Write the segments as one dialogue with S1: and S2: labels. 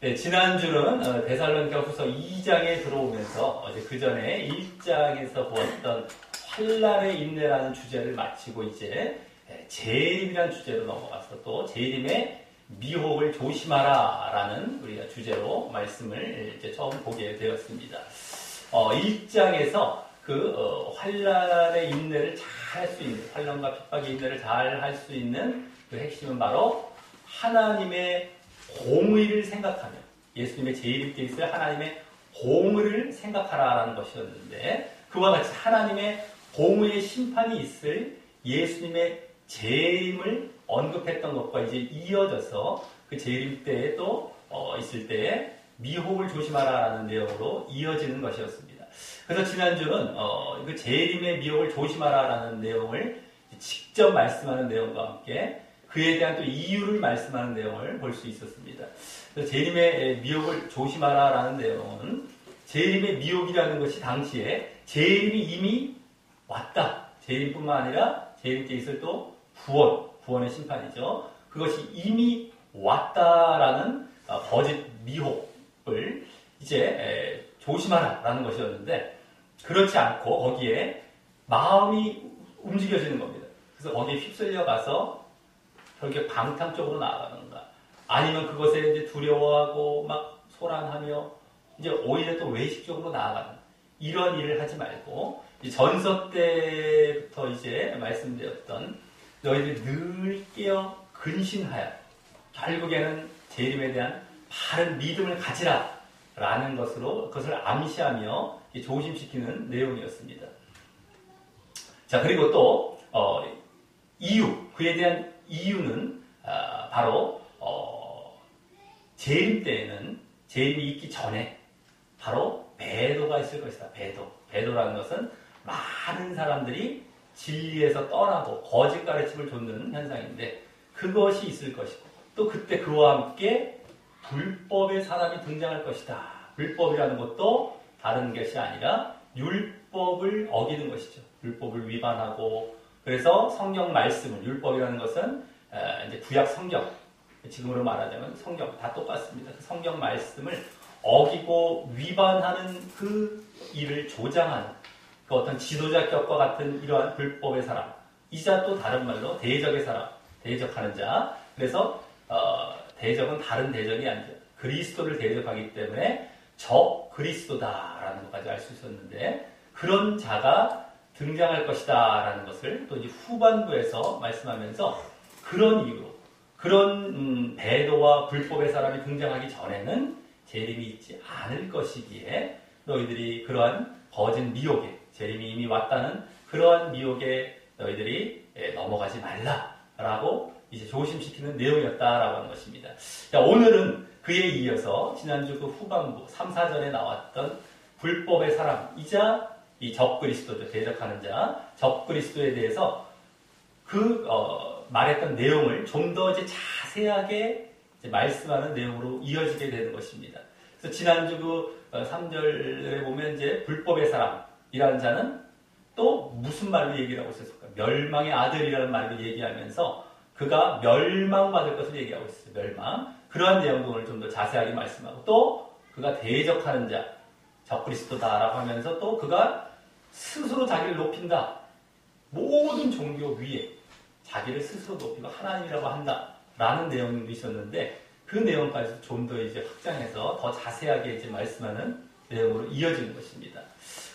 S1: 네, 지난주는 데살로니가 후서 2장에 들어오면서 어제 그 전에 1장에서 보았던 환난의 인내라는 주제를 마치고 이제 재림이라는 주제로 넘어가서 또 재림의 미혹을 조심하라 라는 우리가 주제로 말씀을 이제 처음 보게 되었습니다. 1장에서 환난의 인내를 잘 할 수 있는, 환난과 핍박의 인내를 잘 할 수 있는 그 핵심은 바로 하나님의 공의를 생각하며 예수님의 재림 때 있을 하나님의 공의를 생각하라라는 것이었는데, 그와 같이 하나님의 공의의 심판이 있을 예수님의 재림을 언급했던 것과 이제 이어져서 그 재림 때에 또 있을 때에 미혹을 조심하라라는 내용으로 이어지는 것이었습니다. 그래서 지난주는 그 재림의 미혹을 조심하라라는 내용을 직접 말씀하는 내용과 함께 그에 대한 또 이유를 말씀하는 내용을 볼 수 있었습니다. 그래서 재림의 미혹을 조심하라라는 내용은 재림의 미혹이라는 것이 당시에 재림이 이미 왔다. 재림뿐만 아니라 재림 때 있을 또 구원의 심판이죠. 그것이 이미 왔다라는 거짓 미혹을 이제 조심하라라는 것이었는데, 그렇지 않고 거기에 마음이 움직여지는 겁니다. 그래서 거기에 휩쓸려 가서 그렇게 방탕 쪽으로 나아가는가, 아니면 그것에 이제 두려워하고 막 소란하며 이제 오히려 또 외식 쪽으로 나아가는 이런 일을 하지 말고, 전서 때부터 이제 말씀드렸던 너희들이 늘 깨어 근신하여 결국에는 재림에 대한 바른 믿음을 가지라 라는 것으로 그것을 암시하며 조심시키는 내용이었습니다. 자, 그리고 또 그에 대한 이유는 바로 재림 때에는, 재림이 있기 전에 바로 배도가 있을 것이다. 배도라는 것은 많은 사람들이 진리에서 떠나고 거짓 가르침을 좇는 현상인데, 그것이 있을 것이고, 또 그때 그와 함께 불법의 사람이 등장할 것이다. 불법이라는 것도 다른 것이 아니라 율법을 어기는 것이죠. 율법을 위반하고, 그래서 성경 말씀을, 율법이라는 것은 이제 구약 성경, 지금으로 말하자면 성경 다 똑같습니다. 그 성경 말씀을 어기고 위반하는 그 일을 조장하는 그 어떤 지도자격과 같은 이러한 불법의 사람, 이자 또 다른 말로 대적의 사람, 대적하는 자. 그래서 대적은 다른 대적이 아니죠. 그리스도를 대적하기 때문에 적 그리스도다라는 것까지 알 수 있었는데, 그런 자가 등장할 것이다라는 것을 또 이제 후반부에서 말씀하면서 그런 이유로, 그런 배도와 불법의 사람이 등장하기 전에는 재림이 있지 않을 것이기에 너희들이 그러한 거짓 미혹에, 재림이 이미 왔다는 그러한 미혹에 너희들이 넘어가지 말라라고 이제 조심시키는 내용이었다라고 하는 것입니다. 자, 오늘은 그에 이어서 지난주 그 후반부 3, 4절에 나왔던 불법의 사람이자 이 적그리스도죠. 대적하는 자, 적그리스도에 대해서 말했던 내용을 좀 더 이제 자세하게 이제 말씀하는 내용으로 이어지게 되는 것입니다. 그래서 지난주 그 3절에 보면 이제 불법의 사람이라는 자는 또 무슨 말로 얘기를 하고 있었을까? 멸망의 아들이라는 말로 얘기하면서 그가 멸망받을 것을 얘기하고 있어요. 멸망. 그러한 내용을 좀 더 자세하게 말씀하고, 또 그가 대적하는 자, 적그리스도다라고 하면서 또 그가 스스로 자기를 높인다. 모든 종교 위에 자기를 스스로 높이고 하나님이라고 한다라는 내용도 있었는데, 그 내용까지 좀 더 이제 확장해서 더 자세하게 이제 말씀하는 내용으로 이어지는 것입니다.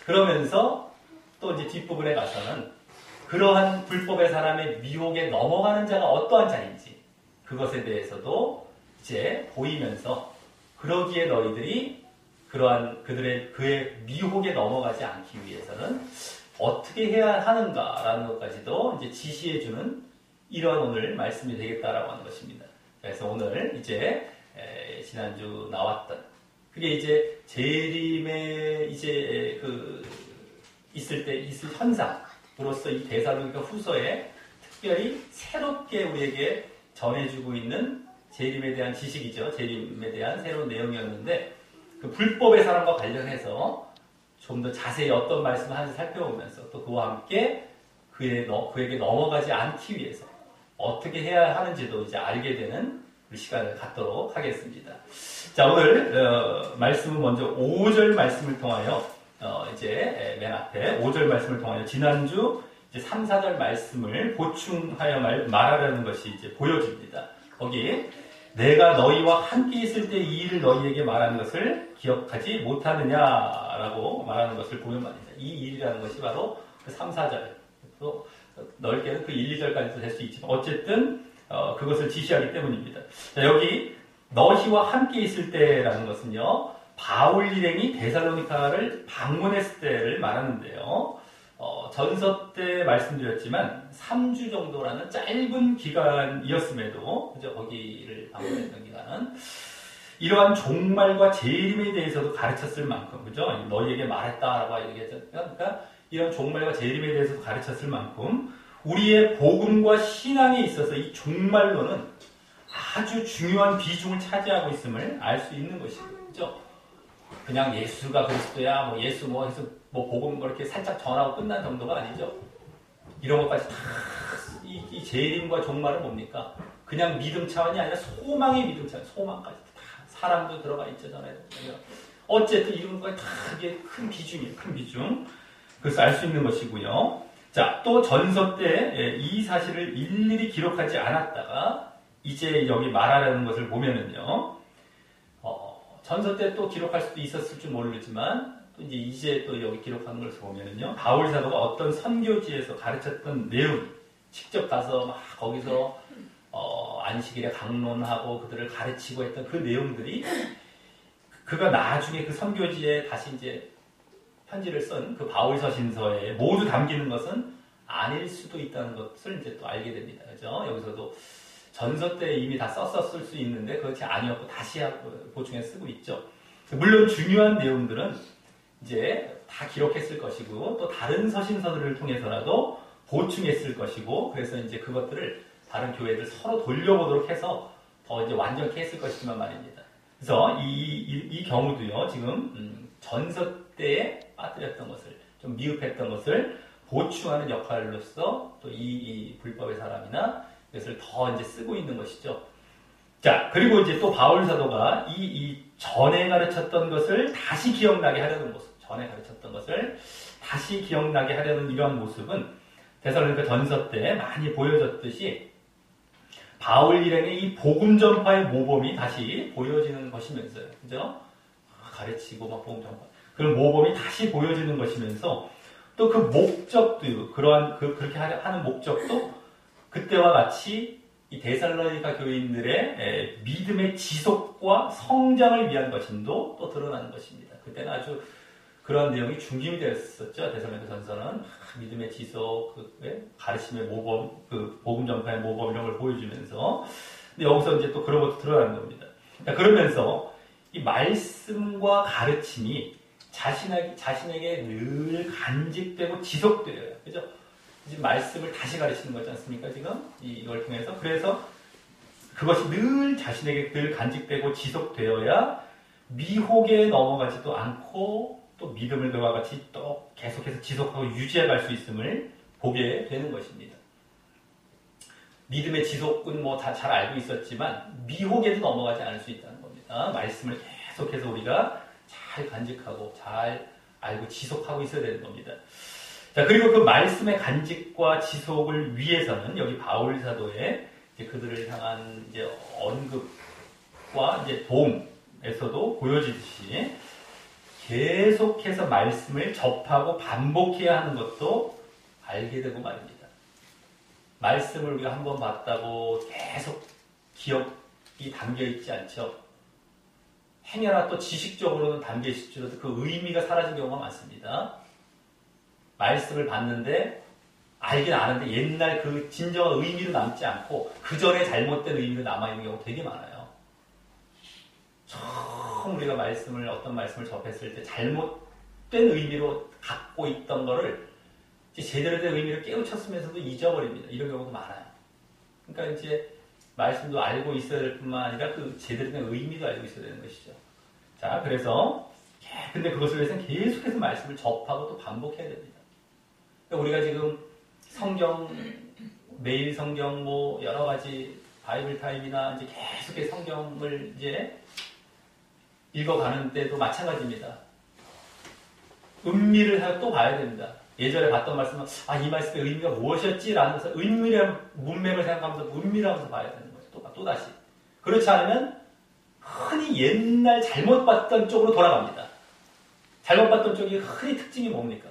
S1: 그러면서 또 이제 뒷부분에 가서는 그러한 불법의 사람의 미혹에 넘어가는 자가 어떠한 자인지 그것에 대해서도 이제 보이면서, 그러기에 너희들이 그러한 그의 미혹에 넘어가지 않기 위해서는 어떻게 해야 하는가라는 것까지도 이제 지시해주는 이러한 오늘 말씀이 되겠다라고 하는 것입니다. 그래서 오늘 이제 지난주 나왔던 그게 이제 재림에 이제 있을 현상으로서 이 데살로니가 후서에 특별히 새롭게 우리에게 전해주고 있는 재림에 대한 지식이죠. 재림에 대한 새로운 내용이었는데, 그 불법의 사람과 관련해서 좀 더 자세히 어떤 말씀을 하는지 살펴보면서, 또 그와 함께 그에게 넘어가지 않기 위해서 어떻게 해야 하는지도 이제 알게 되는 시간을 갖도록 하겠습니다. 자, 오늘 말씀은 먼저 5절 말씀을 통하여 이제 맨 앞에 5절 말씀을 통하여 지난주 이제 3, 4절 말씀을 보충하여 말하려는 것이 이제 보여집니다. 거기 내가 너희와 함께 있을 때 이 일을 너희에게 말하는 것을 기억하지 못하느냐라고 말하는 것을 보면 말입니다. 이 일이라는 것이 바로 그 3, 4절. 또 넓게는 그 1, 2절까지도 될 수 있지만 어쨌든 그것을 지시하기 때문입니다. 자, 여기 너희와 함께 있을 때라는 것은요. 바울 일행이 데살로니가를 방문했을 때를 말하는데요. 전서 때 말씀드렸지만 3주 정도라는 짧은 기간이었음에도 그죠? 거기를 방문했던 기간은 이러한 종말과 재림에 대해서도 가르쳤을 만큼 그죠? 너희에게 말했다라고 얘기했잖아요. 그러니까 이런 종말과 재림에 대해서도 가르쳤을 만큼 우리의 복음과 신앙에 있어서 이 종말론은 아주 중요한 비중을 차지하고 있음을 알 수 있는 것이죠. 그죠? 그냥 예수가 그리스도야, 뭐 예수 뭐 해서 뭐 복음 뭐 이렇게 살짝 전하고 끝난 정도가 아니죠. 이런 것까지 다 이 재림과 종말은 뭡니까? 그냥 믿음 차원이 아니라 소망의 믿음 차원, 소망까지 다 사람도 들어가 있죠, 전에도. 어쨌든 이런 것까지 다 이게 큰 비중이에요, 큰 비중. 그래서 알 수 있는 것이고요. 자, 또 전서 때 이 사실을 일일이 기록하지 않았다가 이제 여기 말하라는 것을 보면은요. 전서 때 또 기록할 수도 있었을 줄 모르지만 또 이제 또 여기 기록하는 것을 보면은요. 바울 사도가 어떤 선교지에서 가르쳤던 내용, 직접 가서 막 거기서 안식일에 강론하고 그들을 가르치고 했던 그 내용들이 그가 나중에 그 선교지에 다시 이제 편지를 쓴 그 바울 서신서에 모두 담기는 것은 아닐 수도 있다는 것을 이제 또 알게 됩니다. 그죠? 여기서도 전서 때 이미 다 썼었을 수 있는데 그것이 아니었고 다시 보충해 쓰고 있죠. 물론 중요한 내용들은 이제 다 기록했을 것이고 또 다른 서신서들을 통해서라도 보충했을 것이고 그래서 이제 그것들을 다른 교회들 서로 돌려보도록 해서 더 이제 완전히 했을 것이지만 말입니다. 그래서 이 경우도요 지금 전서 때에 빠뜨렸던 것을 좀 미흡했던 것을 보충하는 역할로서 또 이 불법의 사람이나 이것을 더 이제 쓰고 있는 것이죠. 자, 그리고 이제 또 바울 사도가 이 전에 가르쳤던 것을 다시 기억나게 하려는 모습, 전에 가르쳤던 것을 다시 기억나게 하려는 이러한 모습은 데살로니가 전서 때 많이 보여졌듯이 바울 일행의 이 복음 전파의 모범이 다시 보여지는 것이면서요. 그죠? 가르치고 막 복음 전파. 그런 모범이 다시 보여지는 것이면서 또 그 목적도, 그렇게 하는 목적도 그때와 같이 이 데살로니가 교인들의 믿음의 지속과 성장을 위한 것임도 또 드러나는 것입니다. 그때는 아주 그런 내용이 중심이 되었었죠. 데살로니가 전서는 믿음의 지속, 가르침의 모범, 복음 전파의 모범 이런 걸 보여주면서 근데 여기서 이제 또 그런 것도 드러나는 겁니다. 그러면서 이 말씀과 가르침이 자신에게 늘 간직되고 지속되어요. 그죠? 지금 말씀을 다시 가르치는 거지 않습니까? 지금 이걸 통해서 그래서 그것이 늘 자신에게 늘 간직되고 지속되어야 미혹에 넘어가지도 않고 또 믿음을 그와 같이 또 계속해서 지속하고 유지해갈 수 있음을 보게 되는 것입니다. 믿음의 지속은 뭐 다 잘 알고 있었지만 미혹에도 넘어가지 않을 수 있다는 겁니다. 말씀을 계속해서 우리가 잘 간직하고 잘 알고 지속하고 있어야 되는 겁니다. 자, 그리고 그 말씀의 간직과 지속을 위해서는 여기 바울 사도의 이제 그들을 향한 이제 언급과 이제 도움에서도 보여지듯이 계속해서 말씀을 접하고 반복해야 하는 것도 알게 되고 말입니다. 말씀을 우리가 한번 봤다고 계속 기억이 담겨 있지 않죠. 행여나 또 지식적으로는 담겨 있을지라도 그 의미가 사라진 경우가 많습니다. 말씀을 봤는데 알긴 아는데 옛날 그 진정한 의미로 남지 않고 그 전에 잘못된 의미로 남아있는 경우가 되게 많아요. 처음 우리가 어떤 말씀을 접했을 때 잘못된 의미로 갖고 있던 거를 이제 제대로 된 의미를 깨우쳤으면서도 잊어버립니다. 이런 경우도 많아요. 그러니까 이제 말씀도 알고 있어야 될 뿐만 아니라 그 제대로 된 의미도 알고 있어야 되는 것이죠. 자, 그래서 근데 그것을 위해서는 계속해서 말씀을 접하고 또 반복해야 됩니다. 그러니까 우리가 지금 매일 성경 뭐 여러 가지 바이블 타임이나 이제 계속해서 성경을 이제 읽어가는 때도 마찬가지입니다. 의미를 또 봐야 됩니다. 예전에 봤던 말씀은 이 말씀의 의미가 무엇이었지? 라면서 의미랑 문맥을 생각하면서 의미라면서 봐야 되는 거죠. 또다시. 그렇지 않으면 흔히 옛날 잘못 봤던 쪽으로 돌아갑니다. 잘못 봤던 쪽이 흔히 특징이 뭡니까?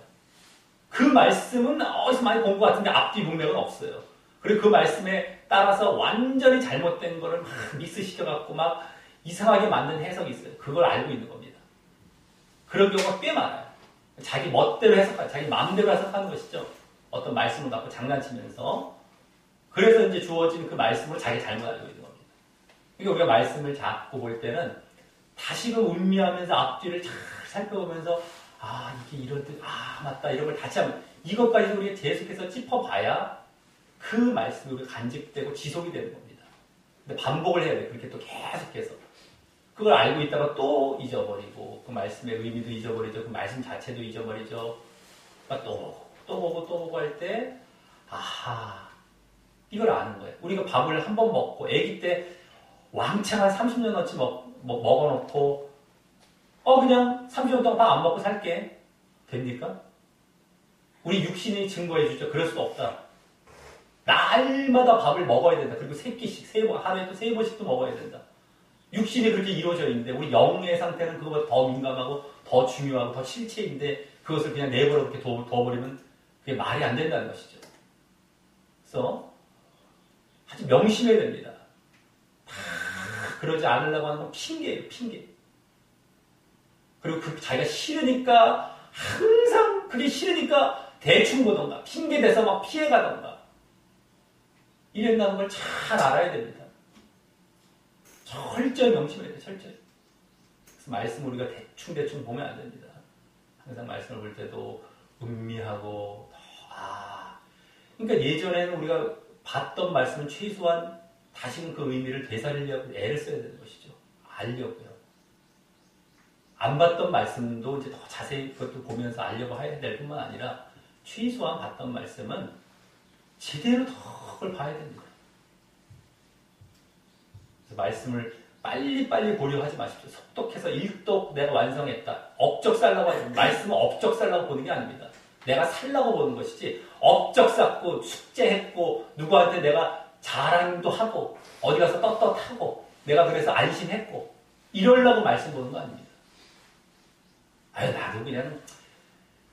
S1: 그 말씀은 어디서 많이 본 것 같은데 앞뒤 문맥은 없어요. 그리고 그 말씀에 따라서 완전히 잘못된 거를 막 믹스시켜갖고 막 이상하게 만든 해석이 있어요. 그걸 알고 있는 겁니다. 그런 경우가 꽤 많아요. 자기 멋대로 해석하는, 자기 마음대로 해석하는 것이죠. 어떤 말씀을 갖고 장난치면서. 그래서 이제 주어진 그 말씀으로 자기 잘못 알고 있는 겁니다. 그러니까 우리가 말씀을 잡고 볼 때는 다시금 음미하면서 앞뒤를 잘 살펴보면서 이게 이런 뜻, 맞다, 이런 걸 다시 한번 이것까지 우리가 계속해서 짚어봐야 그 말씀이 우리가 간직되고 지속이 되는 겁니다. 근데 반복을 해야 돼요. 그렇게 또 계속해서. 그걸 알고 있다가 또 잊어버리고 그 말씀의 의미도 잊어버리죠. 그 말씀 자체도 잊어버리죠. 그러니까 또 보고 할 때 이걸 아는 거예요. 우리가 밥을 한 번 먹고 아기 때 왕창 한 30년어치 먹어놓고 그냥 30년 동안 밥 안 먹고 살게 됩니까? 우리 육신이 증거해 주죠. 그럴 수 없다. 날마다 밥을 먹어야 된다. 그리고 3끼씩, 하루에 또 3번씩도 먹어야 된다. 육신이 그렇게 이루어져 있는데 우리 영의 상태는 그거보다 더 민감하고 더 중요하고 더 실체인데 그것을 그냥 내버려 이렇게 둬버리면 그게 말이 안 된다는 것이죠. 그래서 아주 명심해야 됩니다. 그러지 않으려고 하는 건 핑계예요. 핑계. 그리고 자기가 싫으니까 항상 그게 싫으니까 대충 보던가 핑계 대서 막 피해가던가 이랬다는 걸 잘 알아야 됩니다. 철저히 명심해야 돼요. 철저히. 그래서 말씀 우리가 대충 보면 안 됩니다. 항상 말씀을 볼 때도 음미하고 그러니까 예전에는 우리가 봤던 말씀은 최소한 다시금 그 의미를 되살리려고 애를 써야 되는 것이죠. 알려고요. 안 봤던 말씀도 이제 더 자세히 그것도 보면서 알려고 해야 될 뿐만 아니라 최소한 봤던 말씀은 제대로 더 그걸 봐야 됩니다. 그래서 말씀을 빨리 보려고 하지 마십시오. 속독해서 일독 내가 완성했다. 업적 살라고 하지 말씀은 업적 살라고 보는 게 아닙니다. 내가 살라고 보는 것이지 업적 쌓고 숙제했고 누구한테 내가 자랑도 하고 어디 가서 떳떳하고 내가 그래서 안심했고 이러려고 말씀 보는 거 아닙니다. 나도 그냥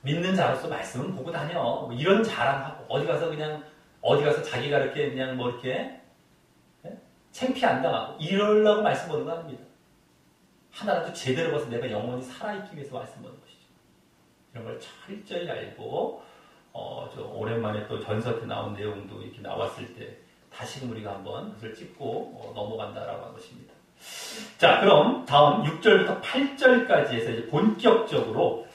S1: 믿는 자로서 말씀은 보고 다녀. 뭐 이런 자랑하고 어디 가서 자기가 이렇게 그냥 뭐 이렇게 창피 안 당하고 이러려고 말씀 보는 거 아닙니다. 하나라도 제대로 봐서 내가 영원히 살아있기 위해서 말씀 보는 것이죠. 이런 걸 철저히 알고 저 오랜만에 또 전서에 나온 내용도 이렇게 나왔을 때 다시금 우리가 한번 그것을 짚고 넘어간다라고 한 것입니다. 자, 그럼 다음 6절부터 8절까지 해서 이제 본격적으로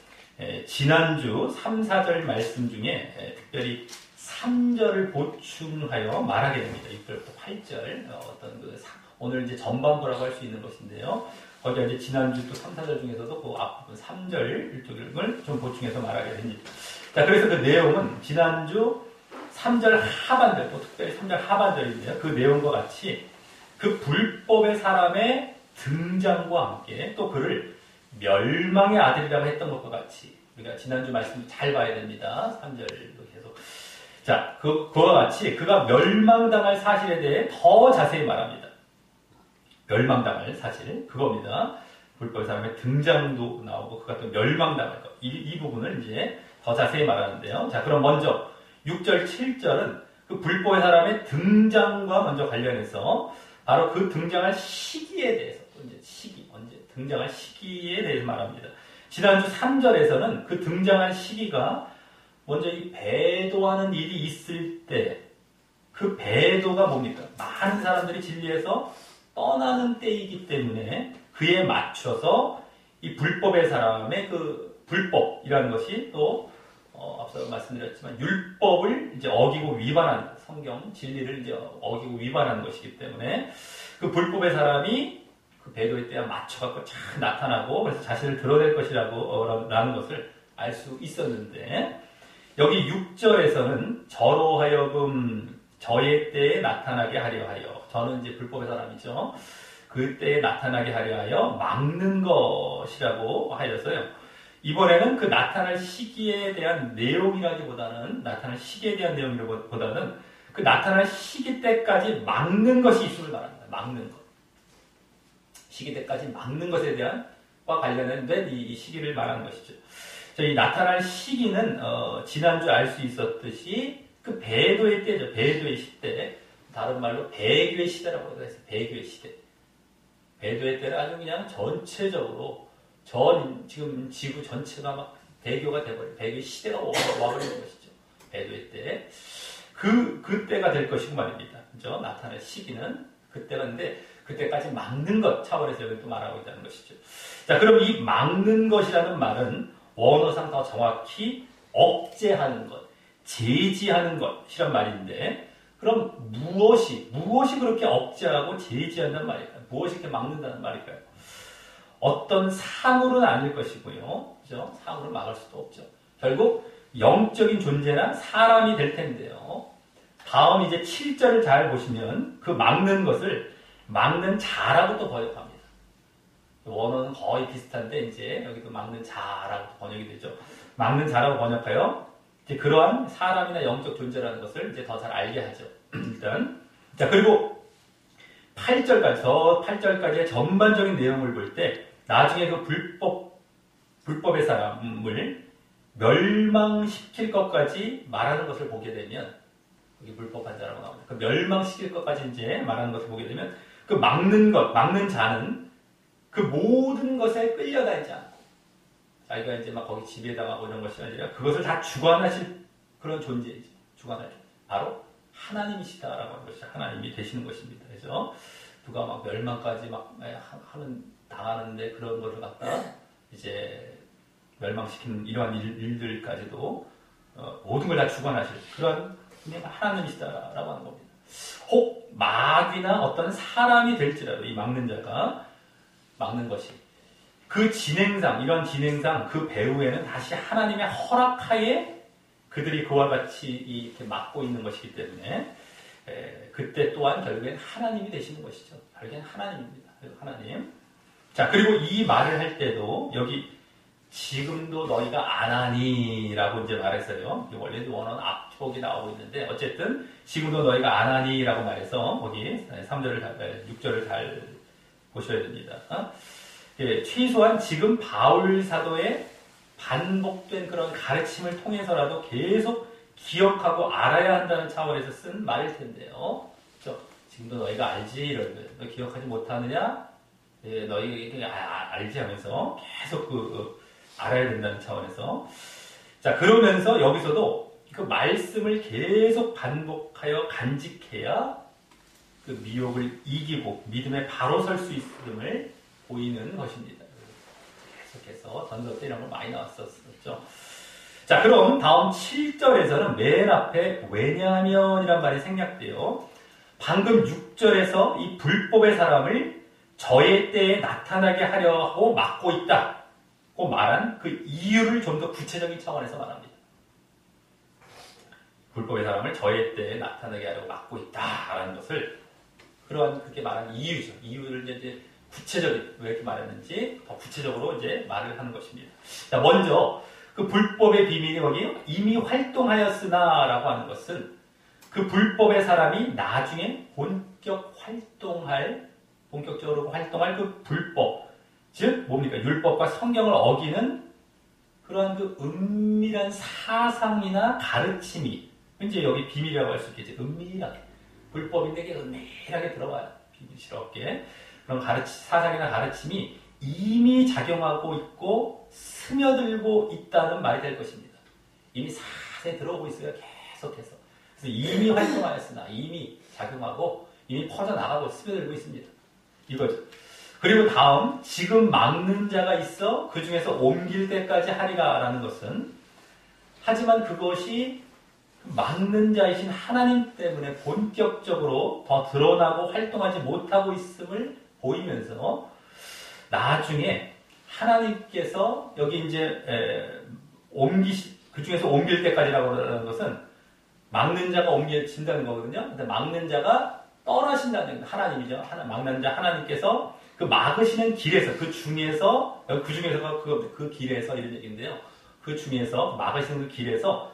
S1: 지난주 3, 4절 말씀 중에 특별히 3절을 보충하여 말하게 됩니다. 6절부터 8절 오늘 이제 전반부라고 할 수 있는 것인데요. 거기가 이제 지난주 또 3, 4절 중에서도 그 앞부분 3절 쪽을 좀 보충해서 말하게 됩니다. 자, 그래서 그 내용은 지난주 3절 하반절, 또 특별히 3절 하반절인데요. 그 내용과 같이 그 불법의 사람의 등장과 함께 또 그를 멸망의 아들이라고 했던 것과 같이 우리가 지난주 말씀 잘 봐야 됩니다. 3절도 계속. 자, 그와 같이 그가 멸망당할 사실에 대해 더 자세히 말합니다. 멸망당할 사실, 그겁니다. 불법의 사람의 등장도 나오고 그가 또 멸망당할 것. 이 부분을 이제 더 자세히 말하는데요. 자, 그럼 먼저 6절, 7절은 그 불법의 사람의 등장과 먼저 관련해서 바로 그 등장할 시기에 대해서, 또 이제 언제 등장할 시기에 대해서 말합니다. 지난주 3절에서는 그 등장할 시기가 먼저 이 배도하는 일이 있을 때 그 배도가 뭡니까? 많은 사람들이 진리에서 떠나는 때이기 때문에 그에 맞춰서 이 불법의 사람의 그 불법이라는 것이 또 앞서 말씀드렸지만 율법을 이제 어기고 위반하는 성경 진리를 이제 어기고 위반하는 것이기 때문에 그 불법의 사람이 그 배도의 때에 맞춰갖고 잘 나타나고 그래서 자신을 드러낼 것이라고 라는 것을 알 수 있었는데 여기 6절에서는 저로 하여금 저의 때에 나타나게 하려 하여 저는 이제 불법의 사람이죠. 그때에 나타나게 하려 하여 막는 것이라고 하여서요. 이번에는 그 나타날 시기에 대한 내용이라기보다는 나타날 시기에 대한 내용이라기보다는 그 나타날 시기 때까지 막는 것이 있음을 말합니다. 막는 것. 시기 때까지 막는 것에 대한 과 관련된 이 시기를 말하는 것이죠. 이 나타날 시기는 지난주 알 수 있었듯이 그 배도의 때죠. 배도의 시대. 다른 말로 배교의 시대라고 해서 배교의 시대. 배도의 때는 아주 그냥 전체적으로 지금 지구 전체가 막 배교가 돼버려. 배교의 시대가 와버리는 것이죠. 배도의 때. 그때가 될 것이고 말입니다. 그죠? 나타날 시기는 그때가 있는데, 그때까지 막는 것 차원에서 여기 또 말하고 있다는 것이죠. 자, 그럼 이 막는 것이라는 말은 원어상 더 정확히 억제하는 것, 제지하는 것이란 말인데, 그럼 무엇이 그렇게 억제하고 제지한다는 말일까요? 무엇이 이렇게 막는다는 말일까요? 어떤 사물은 아닐 것이고요. 그죠? 사물은 막을 수도 없죠. 결국 영적인 존재나 사람이 될 텐데요. 다음 이제 7절을 잘 보시면 그 막는 것을 막는 자라고 또 번역합니다. 원어는 거의 비슷한데 이제 여기도 막는 자라고 번역이 되죠. 막는 자라고 번역하여 이제 그러한 사람이나 영적 존재라는 것을 이제 더 잘 알게 하죠. 일단 자, 그리고 8절까지의 전반적인 내용을 볼 때 나중에 그 불법의 사람을 멸망시킬 것까지 말하는 것을 보게 되면, 여기 불법한 자라고 나옵니다. 그 멸망시킬 것까지 이제 말하는 것을 보게 되면 그 막는 자는 그 모든 것에 끌려다니지 않고 자기가 이제 막 거기 지배당하고 이런 것이 아니라 그것을 다 주관하실 그런 존재이지. 주관할 바로 하나님이시다라고 하는 것이 하나님이 되시는 것입니다. 그래서 누가 막 멸망까지 막 당하는데 그런 것을 갖다 이제 멸망시키는 이러한 일들까지도 모든 걸 다 주관하실 그런 하나님이시다라고 하는 겁니다. 혹 마귀나 어떤 사람이 될지라도 이 막는 자가 막는 것이 이런 진행상 그 배후에는 다시 하나님의 허락하에 그들이 그와 같이 이렇게 막고 있는 것이기 때문에 그때 또한 결국엔 하나님이 되시는 것이죠. 결국엔 하나님입니다. 하나님. 자, 그리고 이 말을 할 때도 여기 지금도 너희가 안 하니라고 이제 말했어요. 원래 원어는 앞쪽이 나오고 있는데 어쨌든 지금도 너희가 안 하니라고 말해서 거기 6절을 잘 보셔야 됩니다. 최소한 지금 바울 사도의 반복된 그런 가르침을 통해서라도 계속 기억하고 알아야 한다는 차원에서 쓴 말일 텐데요. 그렇죠? 지금도 너희가 알지? 이런 거예요. 너 기억하지 못하느냐? 너희 알지 하면서 계속 알아야 된다는 차원에서. 자, 그러면서 여기서도 그 말씀을 계속 반복하여 간직해야 그 미혹을 이기고 믿음에 바로 설 수 있음을 보이는 것입니다. 계속해서 전서 때 이런 거 많이 나왔었죠. 자, 그럼 다음 7절에서는 맨 앞에 왜냐하면이란 말이 생략돼요. 방금 6절에서 이 불법의 사람을 저의 때에 나타나게 하려 하고 막고 있다고 말한 그 이유를 좀 더 구체적인 차원에서 말합니다. 불법의 사람을 저의 때에 나타나게 하려고 막고 있다라는 것을 그렇게 말한 이유죠. 이유를 이제 구체적인 왜 이렇게 말했는지 더 구체적으로 이제 말을 하는 것입니다. 자, 먼저 그 불법의 비밀이 거기 이미 활동하였으나라고 하는 것은 그 불법의 사람이 나중에 본격적으로 활동할 그 불법, 즉 뭡니까? 율법과 성경을 어기는 그러한 그 은밀한 사상이나 가르침이 이제 여기 비밀이라고 할 수 있겠지. 은밀하게 불법인데 이게 은밀하게 들어와요. 비밀스럽게 그런 사상이나 가르침이 이미 작용하고 있고 스며들고 있다는 말이 될 것입니다. 이미 사세히 들어오고 있어요. 계속해서. 그래서 이미 활동하였으나 이미 작용하고 이미 퍼져나가고 스며들고 있습니다. 이거죠. 그리고 다음 지금 막는 자가 있어 그 중에서 옮길 때까지 하리라라는 것은 하지만 그것이 막는 자이신 하나님 때문에 본격적으로 더 드러나고 활동하지 못하고 있음을 보이면서 나중에 하나님께서 여기 이제 그 중에서 옮길 때까지라고 하는 것은 막는 자가 옮겨진다는 거거든요. 근데 막는 자가 떠나신다는 얘기입니다. 하나님이죠. 막는 자 하나님께서 그 막으시는 길에서, 그 중에서가 그 길에서 이런 얘기인데요. 그 중에서, 막으시는 그 길에서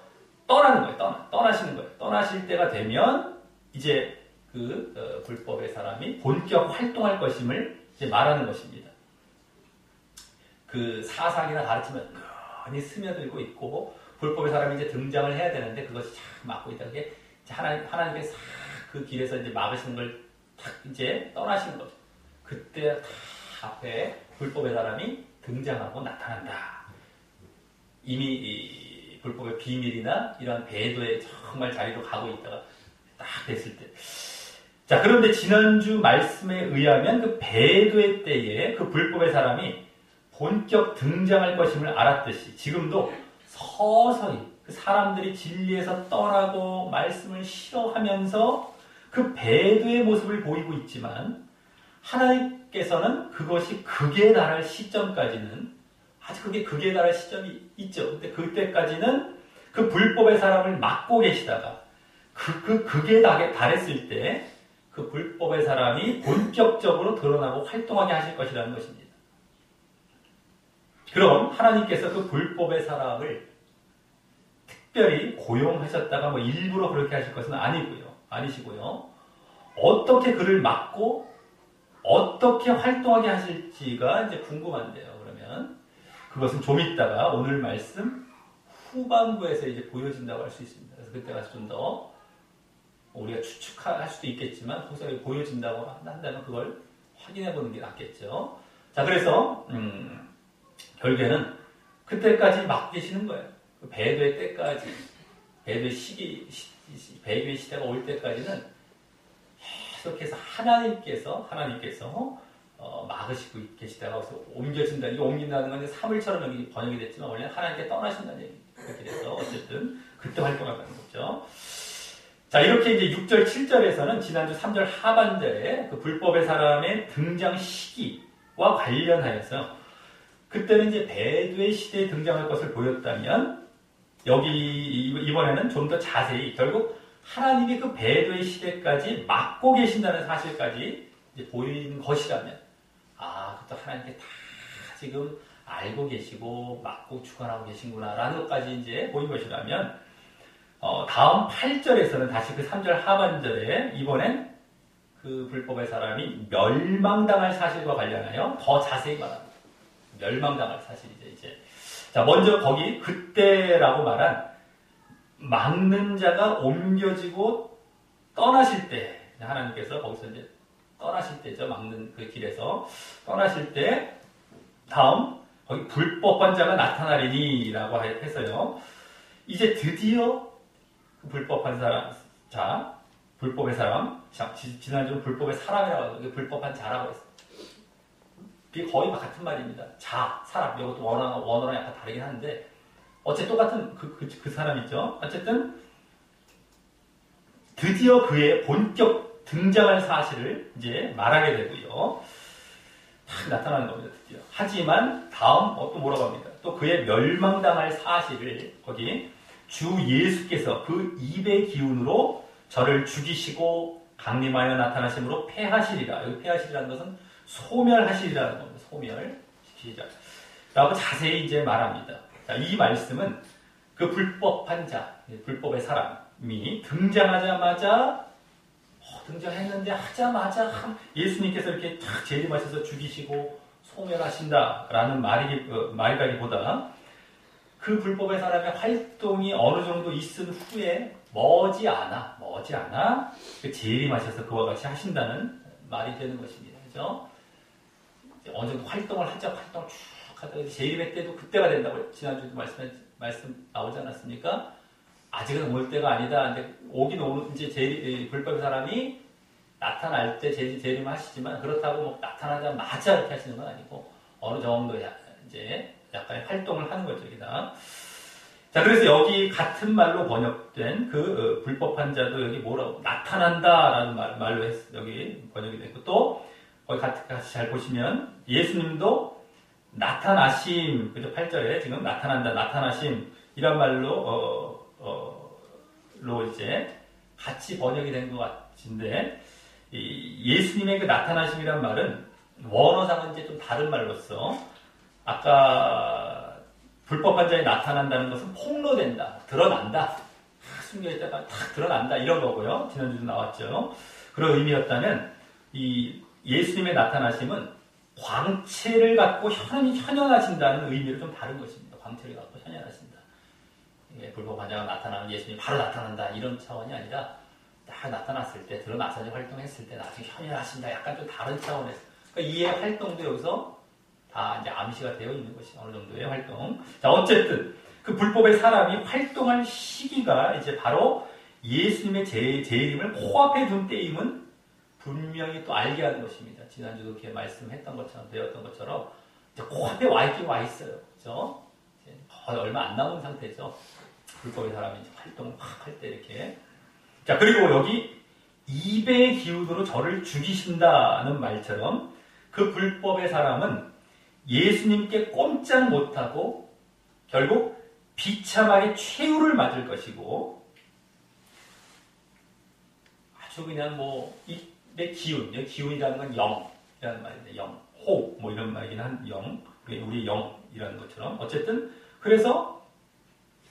S1: 떠나는 거예요. 떠나시는 거예요. 떠나실 때가 되면 이제 불법의 사람이 본격 활동할 것임을 이제 말하는 것입니다. 그 사상이나 가르침은 많이 스며들고 있고, 불법의 사람이 이제 등장을 해야 되는데 그것이 참 막고 있다는 게 하나님께서 그 길에서 이제 막으시는 걸 탁 이제 떠나시는 거죠. 그때 다 앞에 불법의 사람이 등장하고 나타난다. 이미 이 불법의 비밀이나 이런 배도에 정말 자리로 가고 있다가 딱 됐을 때. 자, 그런데 지난주 말씀에 의하면 그 배도의 때에 그 불법의 사람이 본격 등장할 것임을 알았듯이 지금도 서서히 그 사람들이 진리에서 떠나고 말씀을 싫어하면서 그 배도의 모습을 보이고 있지만 하나님께서는 그것이 극에 달할 시점까지는 아직 그게 극에 달할 시점이 있죠. 근데 그때까지는 그 불법의 사람을 막고 계시다가 그 극에 달했을 때 그 불법의 사람이 본격적으로 드러나고 활동하게 하실 것이라는 것입니다. 그럼 하나님께서 그 불법의 사람을 특별히 고용하셨다가 뭐 일부러 그렇게 하실 것은 아니시고요. 어떻게 그를 막고 어떻게 활동하게 하실지가 이제 궁금한데요. 그러면 그것은 좀 있다가 오늘 말씀 후반부에서 이제 보여진다고 할 수 있습니다. 그래서 그때 가서 좀 더 우리가 추측할 수도 있겠지만 혹시 보여진다고 한다면 그걸 확인해 보는 게 낫겠죠. 자, 그래서 결국에는 그때까지 막고 계시는 거예요. 그 배도의 때까지, 배도의 시대가 올 때까지는 계속해서 하나님께서 막으시고 계시다가 옮겨진다. 이게 옮긴다는 건 사물처럼 여기 번역이 됐지만 원래는 하나님께 떠나신다는 얘기. 그렇게 돼서 어쨌든 그때 활동한다는 거죠. 자, 이렇게 이제 6절, 7절에서는 지난주 3절 하반절에 그 불법의 사람의 등장 시기와 관련하여서 그때는 이제 배도의 시대에 등장할 것을 보였다면 여기 이번에는 좀 더 자세히 결국 하나님이 그 배도의 시대까지 막고 계신다는 사실까지 이제 보이는 것이라면 그것도 하나님께 다 지금 알고 계시고 막고 주관하고 계신구나라는 것까지 이제 보인 것이라면 다음 8절에서는 다시 그 3절 하반절에 이번엔 그 불법의 사람이 멸망당할 사실과 관련하여 더 자세히 말합니다. 멸망당할 사실이죠, 이제. 자, 먼저 거기 그때라고 말한 막는 자가 옮겨지고 떠나실 때, 하나님께서 거기서 이제 떠나실 때죠. 막는 그 길에서 떠나실 때, 다음, 거기 불법한 자가 나타나리니라고 해서요. 이제 드디어 그 불법한 사람, 불법의 사람, 지난주는 불법의 사람이라고 하고, 불법한 자라고 했어요. 이게 거의 같은 말입니다. 사람. 이것도 원어랑 약간 다르긴 한데, 어쨌든 똑같은 그 사람이죠. 어쨌든, 드디어 그의 본격 등장할 사실을 이제 말하게 되고요. 딱 나타나는 겁니다, 드디어. 하지만, 다음, 또 뭐라고 합니다. 또 그의 멸망당할 사실을, 거기, 주 예수께서 그 입의 기운으로 저를 죽이시고 강림하여 나타나심으로 패하시리라. 여기 패하시리라는 것은 소멸하시리라는 겁니다. 소멸시키리라. 라고 자세히 이제 말합니다. 자, 이 말씀은 그 불법한 자, 불법의 사람이 등장하자마자 등장했는데 하자마자 예수님께서 이렇게 탁 재림하셔서 죽이시고 소멸하신다라는 말이라기보다 그 불법의 사람의 활동이 어느 정도 있은 후에 머지않아 그 재림하셔서 그와 같이 하신다는 말이 되는 것입니다. 그죠? 어느 정도 활동을 쭉 하다가 재림의 때도 그때가 된다고 지난주에도 말씀 나오지 않았습니까? 아직은 올 때가 아니다. 이제 오긴 오는 이제 불법의 사람이 나타날 때 재림하시지만 그렇다고 뭐 나타나자마자 이렇게 하시는 건 아니고 어느 정도 이제 약간의 활동을 하는 거죠, 여기다. 자, 그래서 여기 같은 말로 번역된 그 불법한 자도 여기 뭐라고 나타난다라는 말로 여기 번역이 됐고 또 거기 같이 잘 보시면 예수님도 나타나심, 그죠? 8절에 지금 나타나심 이란 말로 이제 같이 번역이 된 것 같은데 예수님의 그 나타나심이란 말은 원어상은 이제 좀 다른 말로서 아까 불법한 자에 나타난다는 것은 폭로된다, 드러난다, 숨겨있다가 탁 드러난다 이런 거고요. 지난주도 나왔죠. 그런 의미였다면 이 예수님의 나타나심은 광채를 갖고 현현하신다는 의미로 좀 다른 것입니다. 광채를 갖고 현현하신다. 불법한 자가 나타나면 예수님이 바로 나타난다 이런 차원이 아니라 딱 나타났을 때 드러나서 활동했을 때 나중에 현현하신다 약간 좀 다른 차원에서 그러니까 이의 활동도 여기서 다 이제 암시가 되어 있는 것이 어느 정도의 활동. 자 어쨌든 그 불법의 사람이 활동할 시기가 이제 바로 예수님의 재림을 코앞에 둔 때임은 분명히 또 알게 하는 것입니다. 지난주도 이렇게 말씀했던 것처럼 되었던 것처럼 이제 코앞에 와 있어요. 그죠? 거의 얼마 안 남은 상태죠. 불법의 사람이 이제 활동을 확 할 때 이렇게. 자 그리고 여기 입의 기운으로 저를 죽이신다는 말처럼 그 불법의 사람은 예수님께 꼼짝 못하고 결국 비참하게 최후를 맞을 것이고 아주 그냥 뭐 입의 기운이라는 건 영이라는 말인데 영, 호 뭐 이런 말이긴 한 영, 우리 영이라는 것처럼 어쨌든 그래서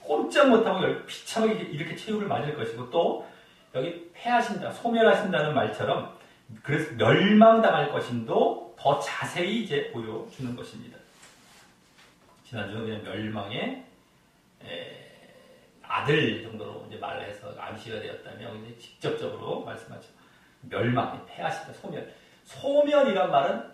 S1: 꼼짝 못하고 비참하게 이렇게 최후를 맞을 것이고 또 여기 패하신다, 소멸하신다는 말처럼 그래서 멸망당할 것임도 더 자세히 이제 보여주는 것입니다. 지난주는 그냥 멸망의 아들 정도로 이제 말해서 암시가 되었다면 이제 직접적으로 말씀하죠. 멸망, 패하신다, 소멸. 소멸이란 말은